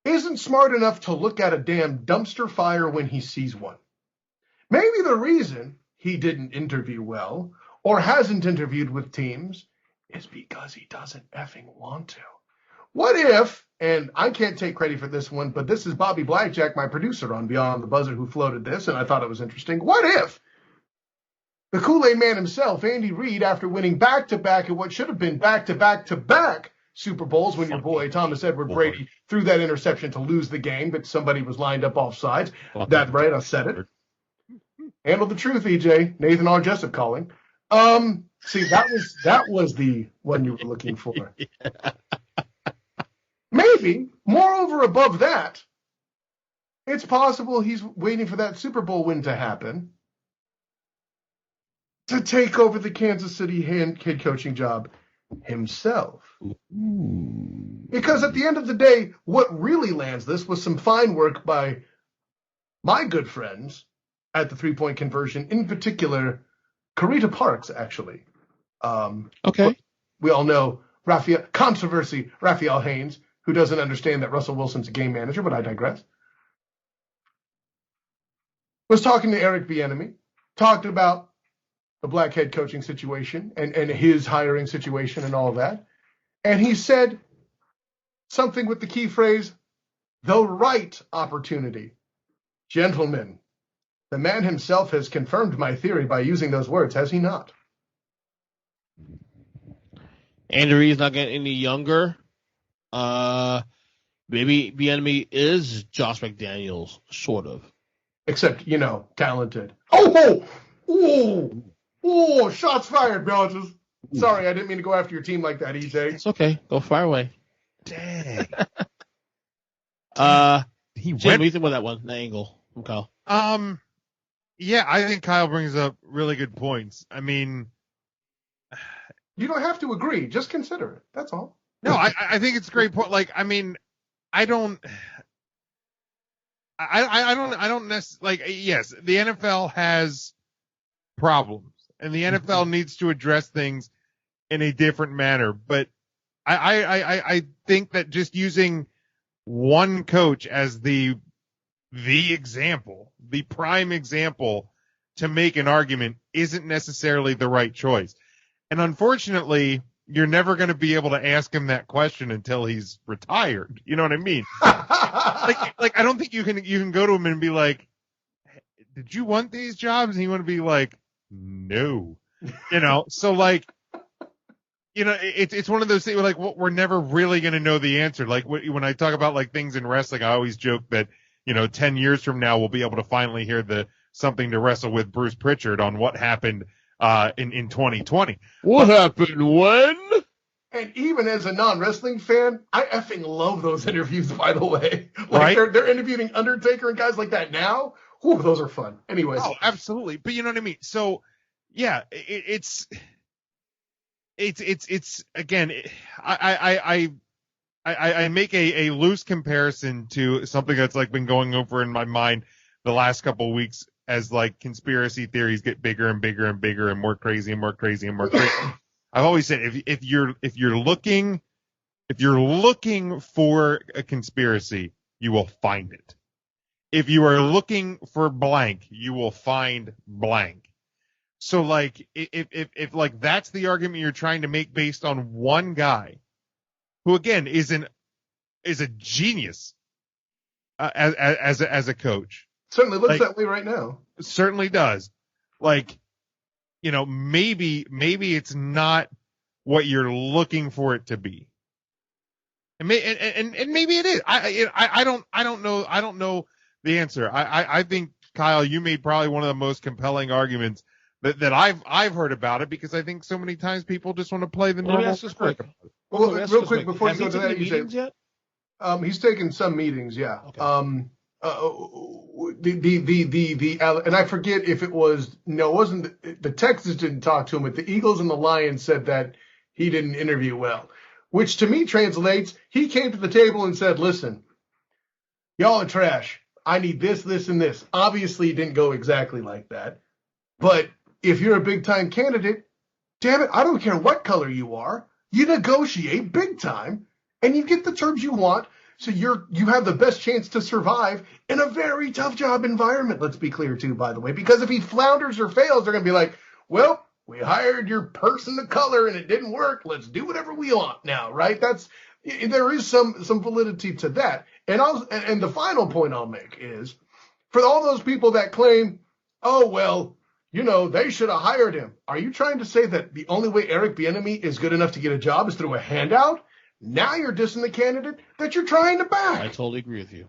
isn't smart enough to look at a damn dumpster fire when he sees one. Maybe the reason he didn't interview well, or hasn't interviewed with teams is because he doesn't effing want to. What if, and I can't take credit for this one, but this is Bobby Blackjack, my producer on Beyond the Buzzer, who floated this, and I thought it was interesting. What if the Kool-Aid man himself, Andy Reid, after winning back-to-back and what should have been back-to-back-to-back Super Bowls when your boy Thomas Edward Brady threw that interception to lose the game, but somebody was lined up off sides. That's right, I said it. Handle the truth, EJ. Nathan R. Jessup calling. See, that was the one you were looking for. Maybe, moreover, above that, it's possible he's waiting for that Super Bowl win to happen to take over the Kansas City head coaching job himself. Because at the end of the day, what really lands this was some fine work by my good friends at the three-point conversion, in particular, Karita Parks, actually. Okay. We all know Raphael Haynes, who doesn't understand that Russell Wilson's a game manager, but I digress. Was talking to Eric Bienamy, talked about the black head coaching situation and his hiring situation and all of that. And he said something with the key phrase, the right opportunity. Gentlemen, the man himself has confirmed my theory by using those words, has he not? Andy Reid's not getting any younger. Maybe Bienemy is Josh McDaniels, sort of. Except, talented. Oh, shots fired, Belges. Sorry, I didn't mean to go after your team like that, EJ. It's okay. Go fire away. Dang. Jim, what do you think about that one, that angle from Kyle? Yeah, I think Kyle brings up really good points. I mean, you don't have to agree. Just consider it. That's all. No, I think it's a great point. Like, I mean, I don't necessarily, like, yes, the NFL has problems and the NFL needs to address things in a different manner. But I think that just using one coach as the example, the prime example to make an argument isn't necessarily the right choice. And unfortunately, you're never going to be able to ask him that question until he's retired. You know what I mean? like I don't think you can go to him and be like, did you want these jobs? And he want to be like, no, so like, it's one of those things where, like, we're never really going to know the answer. Like when I talk about like things in wrestling, I always joke that, 10 years from now, we'll be able to finally hear something to wrestle with Bruce Pritchard on what happened in 2020. What happened when? And even as a non-wrestling fan, I effing love those interviews, by the way. Right? They're interviewing Undertaker and guys like that now. Whew, those are fun. Anyways. Oh, absolutely. But you know what I mean? So, yeah, it's again, I make a loose comparison to something that's like been going over in my mind the last couple of weeks as like conspiracy theories get bigger and bigger and bigger and more crazy and more crazy and more crazy. I've always said if you're looking for a conspiracy, you will find it. If you are looking for blank, you will find blank. So like if like that's the argument you're trying to make based on one guy, who again is a genius as a coach. Certainly looks that way right now. Certainly does. Like, maybe it's not what you're looking for it to be. And maybe it is. I don't know the answer. I think, Kyle, you made probably one of the most compelling arguments that I've heard about it, because I think so many times people just want to play the normal. Well, real quick before you go to that, meetings yet? He's taken some meetings, yeah. Okay. And I forget if it wasn't the Texans didn't talk to him, but the Eagles and the Lions said that he didn't interview well, which to me translates, he came to the table and said, listen, y'all are trash. I need this, this, and this. Obviously, it didn't go exactly like that. But if you're a big-time candidate, damn it, I don't care what color you are. You negotiate big time, and you get the terms you want, so you have the best chance to survive in a very tough job environment. Let's be clear, too, by the way, because if he flounders or fails, they're going to be like, well, We hired your person of color and it didn't work. Let's do whatever we want now, right? There is some validity to that. And the final point I'll make is for all those people that claim, oh, well, they should have hired him. Are you trying to say that the only way Eric Bienemy is good enough to get a job is through a handout? Now you're dissing the candidate that you're trying to back. I totally agree with you.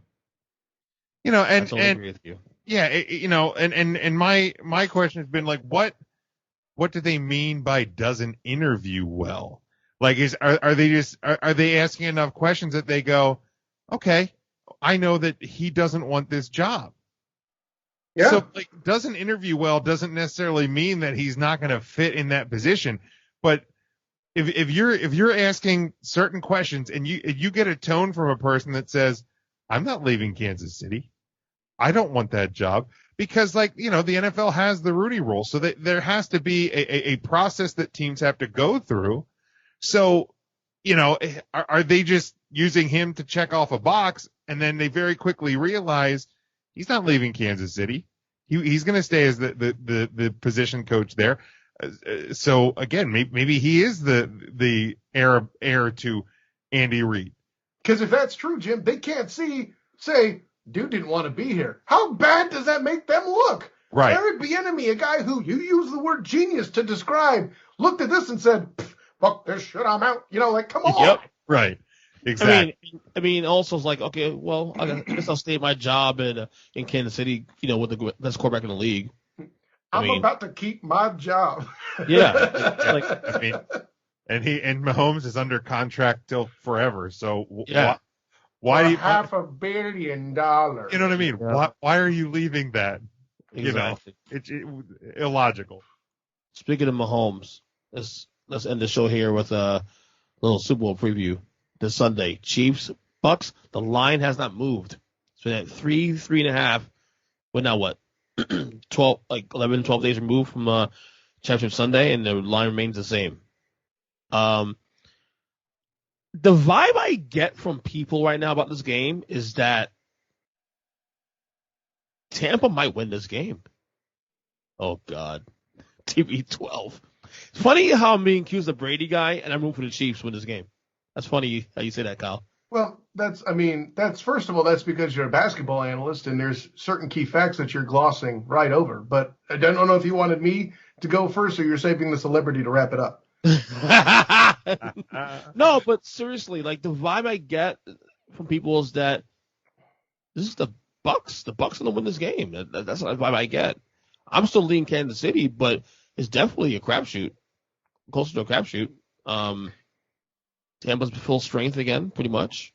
I totally agree with you. Yeah, and my question has been like, what do they mean by doesn't interview well? Like, are they asking enough questions that they go, okay, I know that he doesn't want this job. Yeah. So like, doesn't interview well doesn't necessarily mean that he's not going to fit in that position. But if you're asking certain questions and you get a tone from a person that says, I'm not leaving Kansas City, I don't want that job, because the NFL has the Rooney Rule, so that there has to be a process that teams have to go through. So, are they just using him to check off a box, and then they very quickly realize he's not leaving Kansas City. He's going to stay as the position coach there. So again, maybe he is the heir to Andy Reid. Because if that's true, Jim, they can't say, dude didn't want to be here. How bad does that make them look? Right. Eric Bienemy, a guy who you use the word genius to describe, looked at this and said, fuck this shit, I'm out. Come on. Yep. Right. Exactly. I mean, also it's like, okay, well, I guess I'll stay at my job in Kansas City, with the best quarterback in the league. I'm about to keep my job. Yeah. And Mahomes is under contract till forever. So why do you $500 million? You know what I mean? Yeah. Why are you leaving that? Exactly. It's illogical. Speaking of Mahomes, let's end the show here with a little Super Bowl preview. This Sunday, Chiefs, Bucks. The line has not moved. It's been at 3.5. Well, now what? 11, 12 days removed from Championship Sunday, and the line remains the same. The vibe I get from people right now about this game is that Tampa might win this game. Oh, God. TB12. It's funny how I'm being accused of Brady guy, and I'm rooting for the Chiefs to win this game. That's funny how you say that, Kyle. Well, that's first of all, that's because you're a basketball analyst and there's certain key facts that you're glossing right over. But I don't know if you wanted me to go first or you're saving the celebrity to wrap it up. No, but seriously, the vibe I get from people is that this is the Bucks. The Bucks are going to win this game. That's the vibe I get. I'm still leaning Kansas City, but it's definitely a crapshoot. Closer to a crapshoot. Tampa's full strength again, pretty much.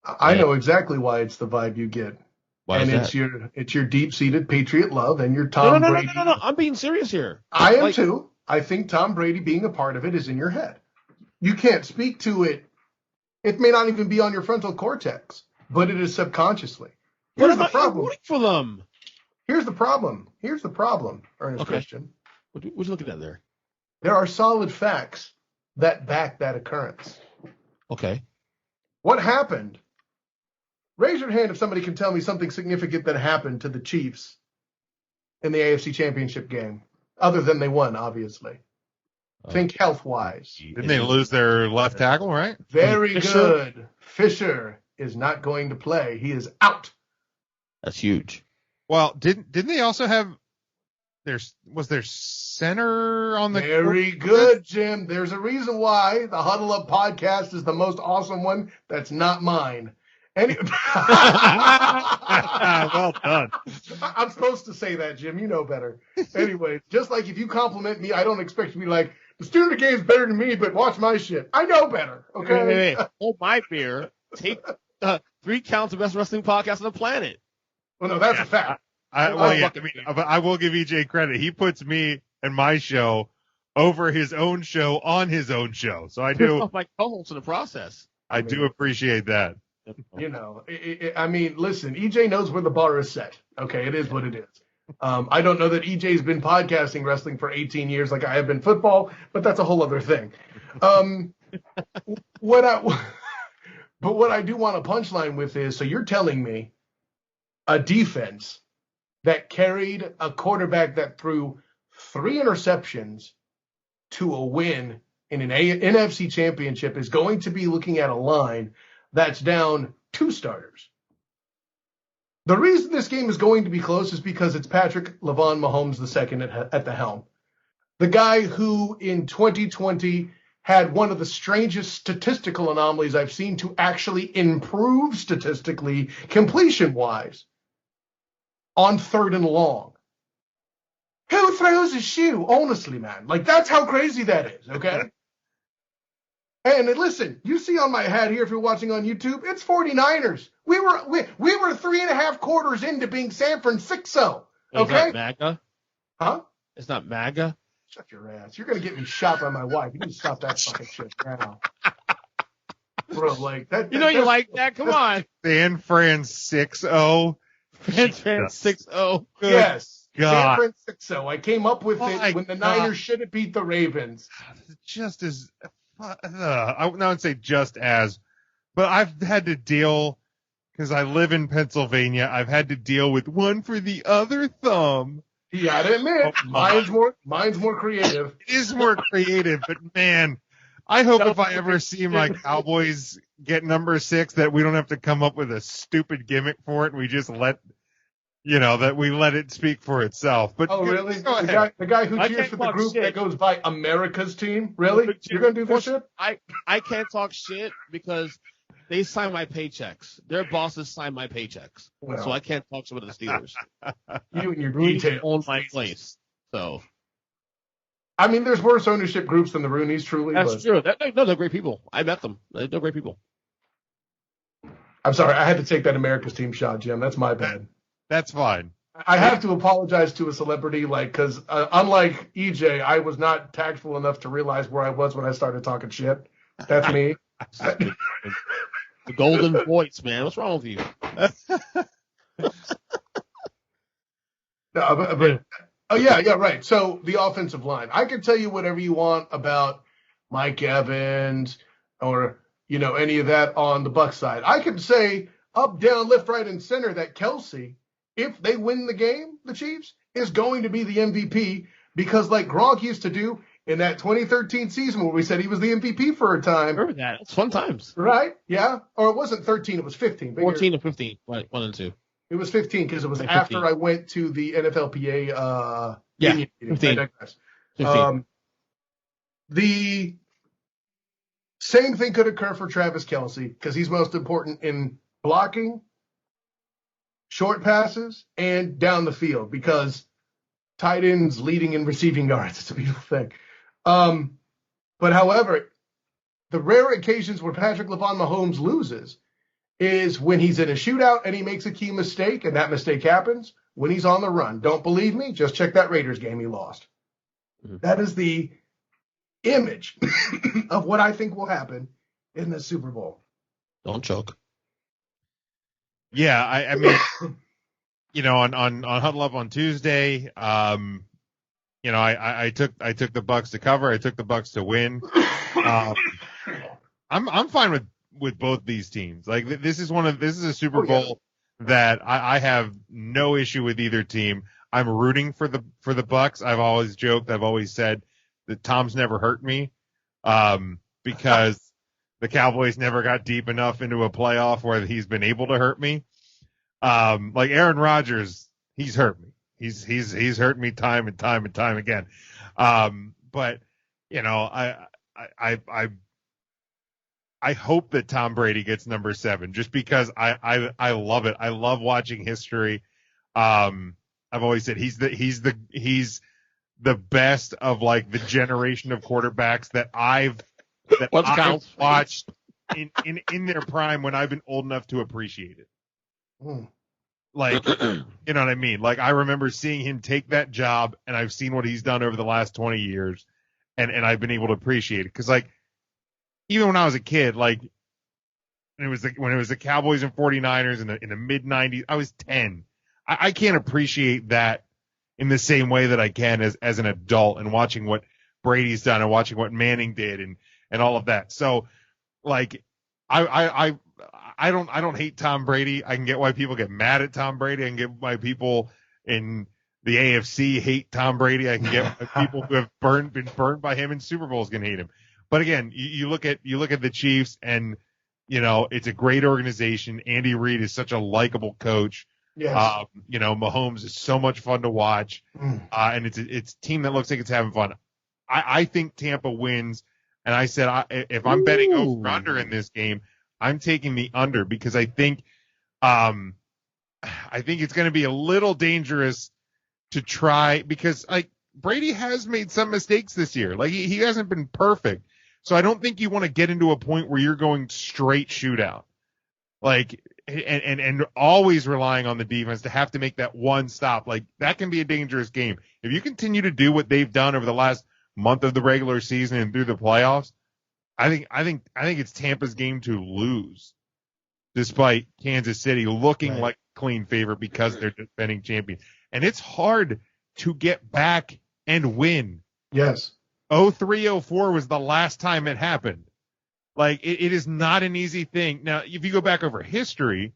I know exactly why it's the vibe you get. It's your deep-seated Patriot love and your Tom Brady. No. I'm being serious here. I am too. I think Tom Brady being a part of it is in your head. You can't speak to it. It may not even be on your frontal cortex, but it is subconsciously. Here's the problem. I'm rooting for them. Here's the problem, Ernest Christian. What you looking at there? There are solid facts that back that occurrence. Okay. What happened? Raise your hand if somebody can tell me something significant that happened to the Chiefs in the AFC Championship game, other than they won, obviously. Think health-wise. Didn't they lose their left tackle, right? Very good. Fisher is not going to play. He is out. That's huge. Well, didn't they also have was their center on the Very good, Jim. There's a reason why the Huddle Up podcast is the most awesome one. That's not mine. Well done. I'm supposed to say that, Jim. You know better. Anyway, just like if you compliment me, I don't expect you to be like, the student of the game is better than me, but watch my shit. I know better. Okay. Hey. Hold my beer. Take 3 counts of best wrestling podcast on the planet. Well, no, that's a fact. I will give EJ credit. He puts me and my show over his own show on his own show. So I do. My co-host in the process. I do appreciate that. Listen, EJ knows where the bar is set. Okay, it is what it is. I don't know that EJ's been podcasting wrestling for 18 years like I have been football, but that's a whole other thing. What I do want a punchline with is, so you're telling me a defense that carried a quarterback that threw 3 interceptions to a win in an NFC championship is going to be looking at a line that's down 2 starters. The reason this game is going to be close is because it's Patrick LeVon Mahomes II at the helm. The guy who in 2020 had one of the strangest statistical anomalies I've seen to actually improve statistically, completion-wise, on 3rd and long. Who throws a shoe? Honestly, man. Like, that's how crazy that is, okay? And listen, you see on my hat here, if you're watching on YouTube, it's 49ers. We were 3.5 quarters into being San Francisco, okay? It's not MAGA? Huh? It's not MAGA? Shut your ass. You're going to get me shot by my wife. You need to stop that fucking shit now. Bro, like that. You like that? Come on. San Fran 6-0. San Fran 6-0. Yes. God. San Francisco. I came up with it when the Niners should have beat the Ravens. Just as, I wouldn't say just as, but I've had to deal, because I live in Pennsylvania, I've had to deal with one for the other thumb. You gotta admit, mine's more creative. It is more creative, but man, I hope if I ever see my Cowboys get number 6 that we don't have to come up with a stupid gimmick for it. We just let it speak for itself. But really? The guy who cheers for the group that goes by America's team? Really? You're gonna do this shit? I can't talk shit because they sign my paychecks. Their bosses sign my paychecks. So I can't talk shit with the Steelers. You and your Rooney's details. own my place. So. I mean, there's worse ownership groups than the Rooneys, truly. That's true. They're great people. I met them. They're great people. I'm sorry. I had to take that America's team shot, Jim. That's my bad. That's fine. I have to apologize to a celebrity, because unlike EJ, I was not tactful enough to realize where I was when I started talking shit. That's me. The golden voice, man. What's wrong with you? No, oh, yeah, right. So the offensive line. I can tell you whatever you want about Mike Evans or, any of that on the Bucs side. I could say up, down, left, right, and center that Kelsey, if they win the game, the Chiefs, is going to be the MVP because like Gronk used to do in that 2013 season where we said he was the MVP for a time. Remember that. It's fun times. Right? Yeah. Or it wasn't 13, it was 15. 14 and 15. 1 and 2. It was 15 because it was after I went to the NFLPA yeah, 15. 15. The same thing could occur for Travis Kelce because he's most important in blocking, short passes, and down the field because tight ends leading in receiving yards. It's a beautiful thing. But however, the rare occasions where Patrick LeVon Mahomes loses is when he's in a shootout and he makes a key mistake, and that mistake happens when he's on the run. Don't believe me? Just check that Raiders game he lost. Mm-hmm. That is the image of what I think will happen in the Super Bowl. Don't choke. Yeah, I mean, on Huddle Up on Tuesday, I took the Bucs to cover. I took the Bucs to win. I'm fine with both these teams. Like this is a Super Bowl that I have no issue with either team. I'm rooting for the Bucs. I've always joked. I've always said that Tom's never hurt me, because the Cowboys never got deep enough into a playoff where he's been able to hurt me. Like Aaron Rodgers, he's hurt me. He's hurt me time and time and time again. But I hope that Tom Brady gets number 7 just because I love it. I love watching history. I've always said he's the best of like the generation of quarterbacks that I've watched in their prime when I've been old enough to appreciate it. Like, you know what I mean? Like I remember seeing him take that job, and I've seen what he's done over the last 20 years, and I've been able to appreciate it. Cause like, even when I was a kid, like when it was the Cowboys and 49ers in the mid 90s, I was 10. I can't appreciate that in the same way that I can as an adult, and watching what Brady's done and watching what Manning did and all of that. So like, I don't hate Tom Brady. I can get why people get mad at Tom Brady. I can get why people in the AFC hate Tom Brady. I can get people who have been burned by him in Super Bowls can hate him. But again, you look at the Chiefs, and it's a great organization. Andy Reid is such a likable coach. Yes. Mahomes is so much fun to watch, and it's a team that looks like it's having fun. I think Tampa wins, and I said if I'm betting over under in this game, I'm taking the under because I think it's going to be a little dangerous to try because Brady has made some mistakes this year. Like he hasn't been perfect, so I don't think you want to get into a point where you're going straight shootout, and always relying on the defense to have to make that one stop. Like that can be a dangerous game if you continue to do what they've done over the last month of the regular season and through the playoffs. I think it's Tampa's game to lose, despite Kansas City looking like a clean favorite because they're defending champion. And it's hard to get back and win. Yes. 03-04 was the last time it happened. Like it is not an easy thing. Now, if you go back over history,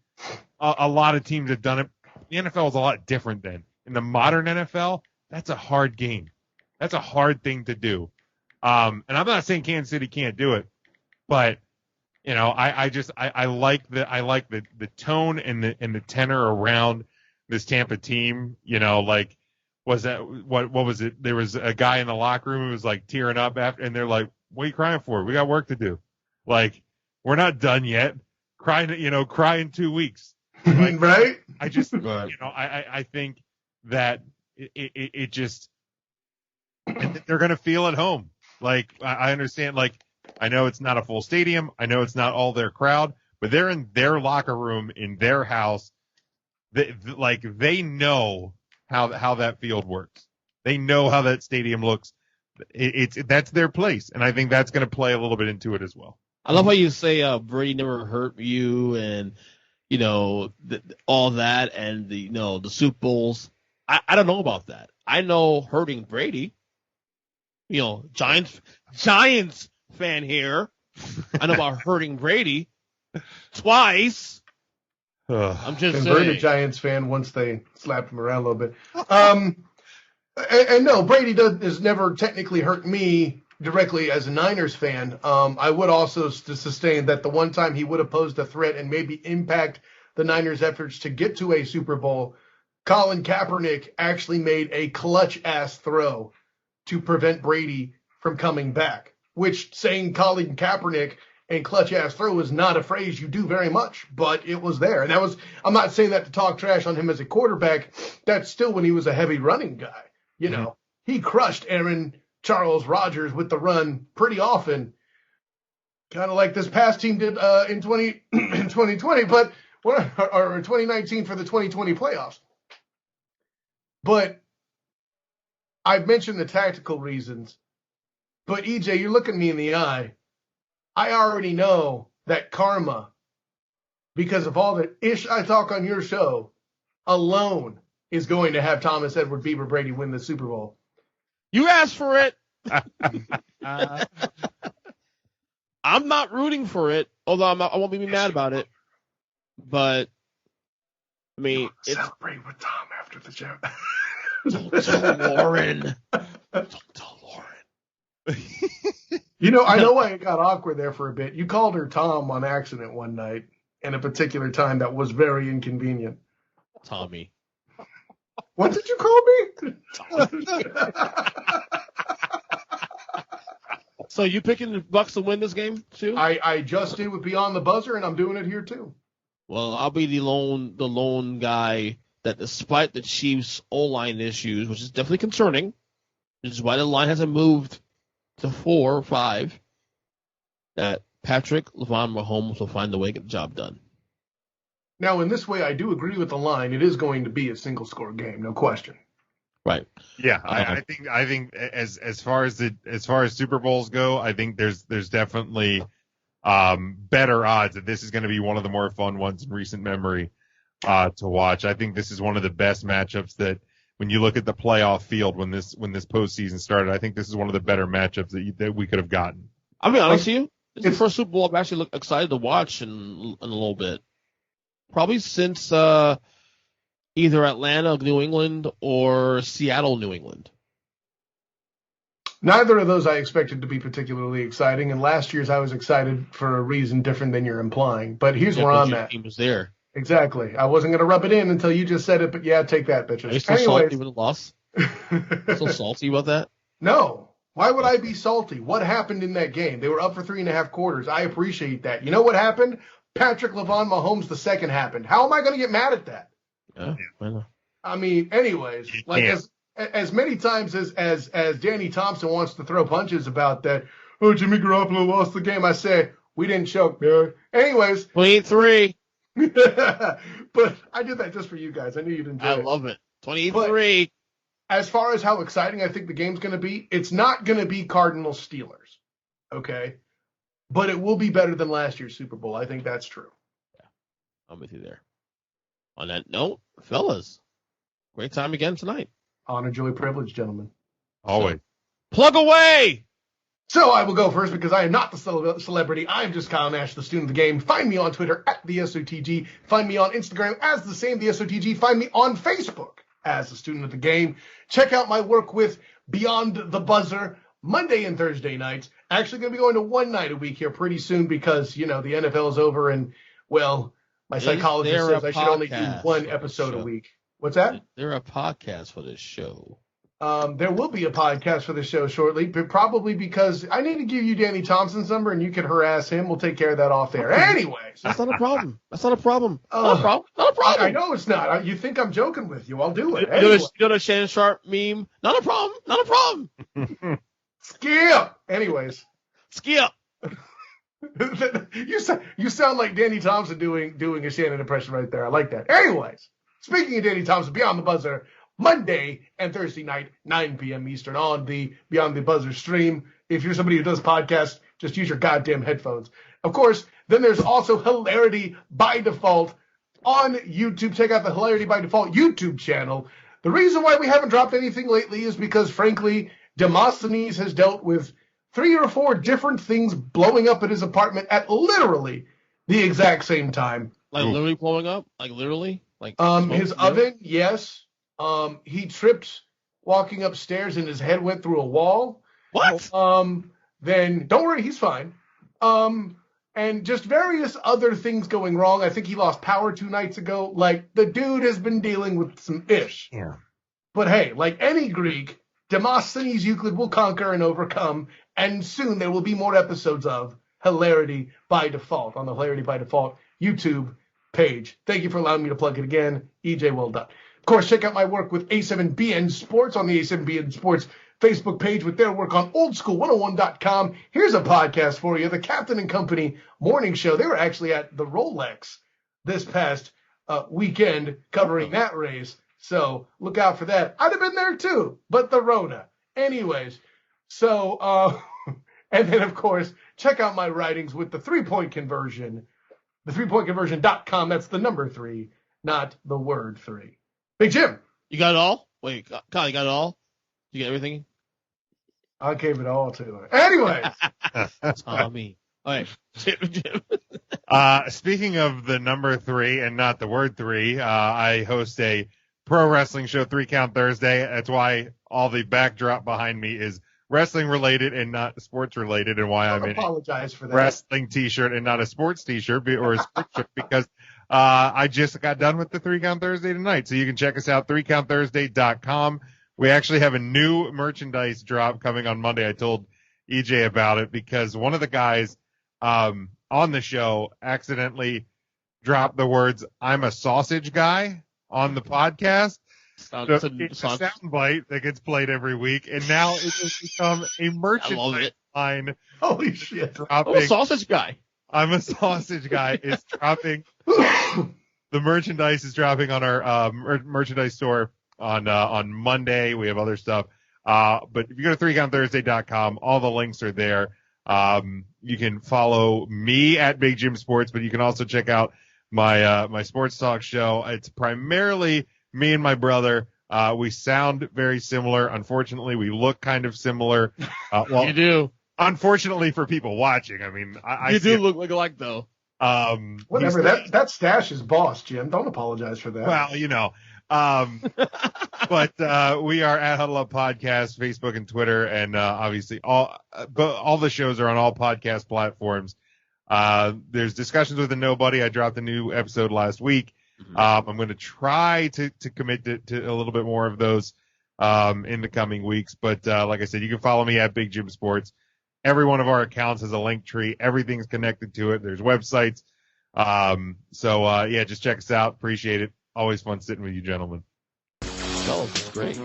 a lot of teams have done it. The NFL is a lot different then. In the modern NFL, that's a hard game. That's a hard thing to do. And I'm not saying Kansas City can't do it, but I like the tone and the tenor around this Tampa team. Was it? There was a guy in the locker room who was like tearing up after, and they're like, "What are you crying for? We got work to do. Like, we're not done yet. Cry in 2 weeks." Like, right? I just, I think that it just, they're going to feel at home. Like, I understand, like, I know it's not a full stadium. I know it's not all their crowd, but they're in their locker room, in their house. They know how that field works. They know how that stadium looks. That's their place. And I think that's going to play a little bit into it as well. I love how you say, Brady never hurt you and, all that and the Super Bowls. I don't know about that. I know hurting Brady. Giants fan here. I know about hurting Brady twice. I'm just converted saying. Giants fan once they slapped him around a little bit. And no, Brady has never technically hurt me directly as a Niners fan. I would also sustain that the one time he would have posed a threat and maybe impact the Niners' efforts to get to a Super Bowl, Colin Kaepernick actually made a clutch-ass throw to prevent Brady from coming back, which saying Colin Kaepernick and clutch-ass throw is not a phrase you do very much, but it was there. And I'm not saying that to talk trash on him as a quarterback. That's still when he was a heavy running guy. He crushed Aaron Charles Rodgers with the run pretty often, kind of like this past team did in 2020, or 2019 for the 2020 playoffs. But I've mentioned the tactical reasons. But EJ, you're looking me in the eye. I already know that karma, because of all the ish I talk on your show, alone is going to have Thomas Edward Bieber Brady win the Super Bowl. You asked for it. I'm not rooting for it, although I won't be mad about it. But I mean, celebrate with Tom after the show. Don't tell Lauren. Don't tell Lauren. I know why it got awkward there for a bit. You called her Tom on accident one night in a particular time that was very inconvenient. Tommy. What did you call me? Tommy. So you picking the Bucs to win this game too? I just did with Beyond the Buzzer, and I'm doing it here too. Well, I'll be the lone guy that, despite the Chiefs' O-line issues, which is definitely concerning, which is why the line hasn't moved to 4 or 5, that Patrick Mahomes will find a way to get the job done. Now, in this way, I do agree with the line. It is going to be a single-score game, no question. Right. Yeah, I think as far as Super Bowls go, I think there's definitely better odds that this is going to be one of the more fun ones in recent memory to watch. I think this is one of the best matchups that, when you look at the playoff field when this postseason started, I think this is one of the better matchups that we could have gotten. I'll be honest with you. It's the first Super Bowl I've actually excited to watch in a little bit. Probably since Either Atlanta, New England, or Seattle, New England. Neither of those I expected to be particularly exciting, and last year's I was excited for a reason different than you're implying. But here's where I'm at. Team was there. Exactly. I wasn't going to rub it in until you just said it, but yeah, take that, bitches. Are you still salty with the loss? Still salty about that? No. Why would I be salty? What happened in that game? They were up for 3.5 quarters. I appreciate that. You know what happened? Patrick LeVon Mahomes II happened. How am I going to get mad at that? Yeah, I know. I mean, anyways, like as many times as Danny Thompson wants to throw punches about that, oh, Jimmy Garoppolo lost the game, I say, we didn't choke, man. Anyways. 28-3. But I did that just for you guys. I knew you'd enjoy it. I love it. 28-3. As far as how exciting I think the game's going to be, it's not going to be Cardinals Steelers, okay? But it will be better than last year's Super Bowl. I think that's true. Yeah, I'm with you there. On that note, fellas, great time again tonight. Honor, joy, privilege, gentlemen. Always. So, plug away! So I will go first because I am not the celebrity. I am just Kyle Nash, the student of the game. Find me on Twitter at the SOTG. Find me on Instagram as the same, the SOTG. Find me on Facebook as the student of the game. Check out my work with Beyond the Buzzer Monday and Thursday nights. Actually going to be going to one night a week here pretty soon because, you know, the NFL is over and, well, my psychologist says I should only do one episode a week. What's that? Is there a podcast for this show? There will be a podcast for the show shortly, but probably because I need to give you Danny Thompson's number and you can harass him. We'll take care of that off there. Anyways. That's not a problem. Not a problem. Not a problem. I know it's not. You think I'm joking with you. I'll do it. You know the Shannon Sharp meme? Not a problem. Skip. Anyways. Skip. You sound like Danny Thompson doing a Shannon impression right there. I like that. Anyways, speaking of Danny Thompson, Beyond the Buzzer, Monday and Thursday night, 9 p.m. Eastern on the Beyond the Buzzer stream. If you're somebody who does podcasts, just use your goddamn headphones. Of course, then there's also Hilarity by Default on YouTube. Check out the Hilarity by Default YouTube channel. The reason why we haven't dropped anything lately is because, frankly, Demosthenes has dealt with 3 or 4 different things blowing up at his apartment at literally the exact same time. Like literally blowing up? Like literally? Like his oven, yes. He tripped walking upstairs and his head went through a wall. What? Then don't worry, he's fine. And just various other things going wrong. I think he lost power 2 nights ago. Like, the dude has been dealing with some ish. Yeah. But hey, like any Greek, Demosthenes Euclid will conquer and overcome, and soon there will be more episodes of Hilarity by Default on the Hilarity by Default YouTube page. Thank you for allowing me to plug it again. EJ, well done. Of course, check out my work with A7BN Sports on the A7BN Sports Facebook page with their work on oldschool101.com. Here's a podcast for you, the Captain and Company Morning Show. They were actually at the Rolex this past weekend covering that race. So look out for that. I'd have been there too, but the Rona. Anyways, so, and then of course, check out my writings with the 3-Point Conversion, the 3pointconversion.com. That's the number 3, not the word 3. Big Jim. You got it all? Wait, Kyle, you got it all? You get everything? I gave it all to her. Anyways. Tommy. All right. Jim. Speaking of the number 3 and not the word 3, I host a pro wrestling show, 3 Count Thursday. That's why all the backdrop behind me is wrestling related and not sports related, and why I'm in apologize for that. Wrestling t-shirt and not a sports t-shirt or a sports shirt because I just got done with the 3 Count Thursday tonight. So you can check us out, 3countthursday.com. We actually have a new merchandise drop coming on Monday. I told EJ about it because one of the guys on the show accidentally dropped the words, "I'm a sausage guy" on the podcast. So it's a soundbite that gets played every week, and now it has become a merchandise line. Holy shit. Dropping. I'm a sausage guy. I'm a sausage guy is dropping. The merchandise is dropping on our merchandise store on Monday. We have other stuff. But if you go to 3countthursday.com, all the links are there. You can follow me at Big Jim Sports, but you can also check out my sports talk show. It's primarily me and my brother. We sound very similar. Unfortunately, we look kind of similar. Well, you do. Unfortunately for people watching, I mean, you do look alike though. Whatever. That stash is boss, Jim. Don't apologize for that. Well, you know, But we are at Huddle Up Podcast, Facebook and Twitter, and obviously all the shows are on all podcast platforms. There's Discussions with a Nobody. I dropped a new episode last week. I'm going to try to commit to a little bit more of those in the coming weeks. But like I said, you can follow me at Big Jim Sports. Every one of our accounts has a link tree. Everything's connected to it. There's websites. So just check us out. Appreciate it. Always fun sitting with you gentlemen. Oh, that's great.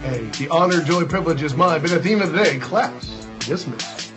Hey, the honor, joy, privilege is mine. But at the end of the day, class dismissed.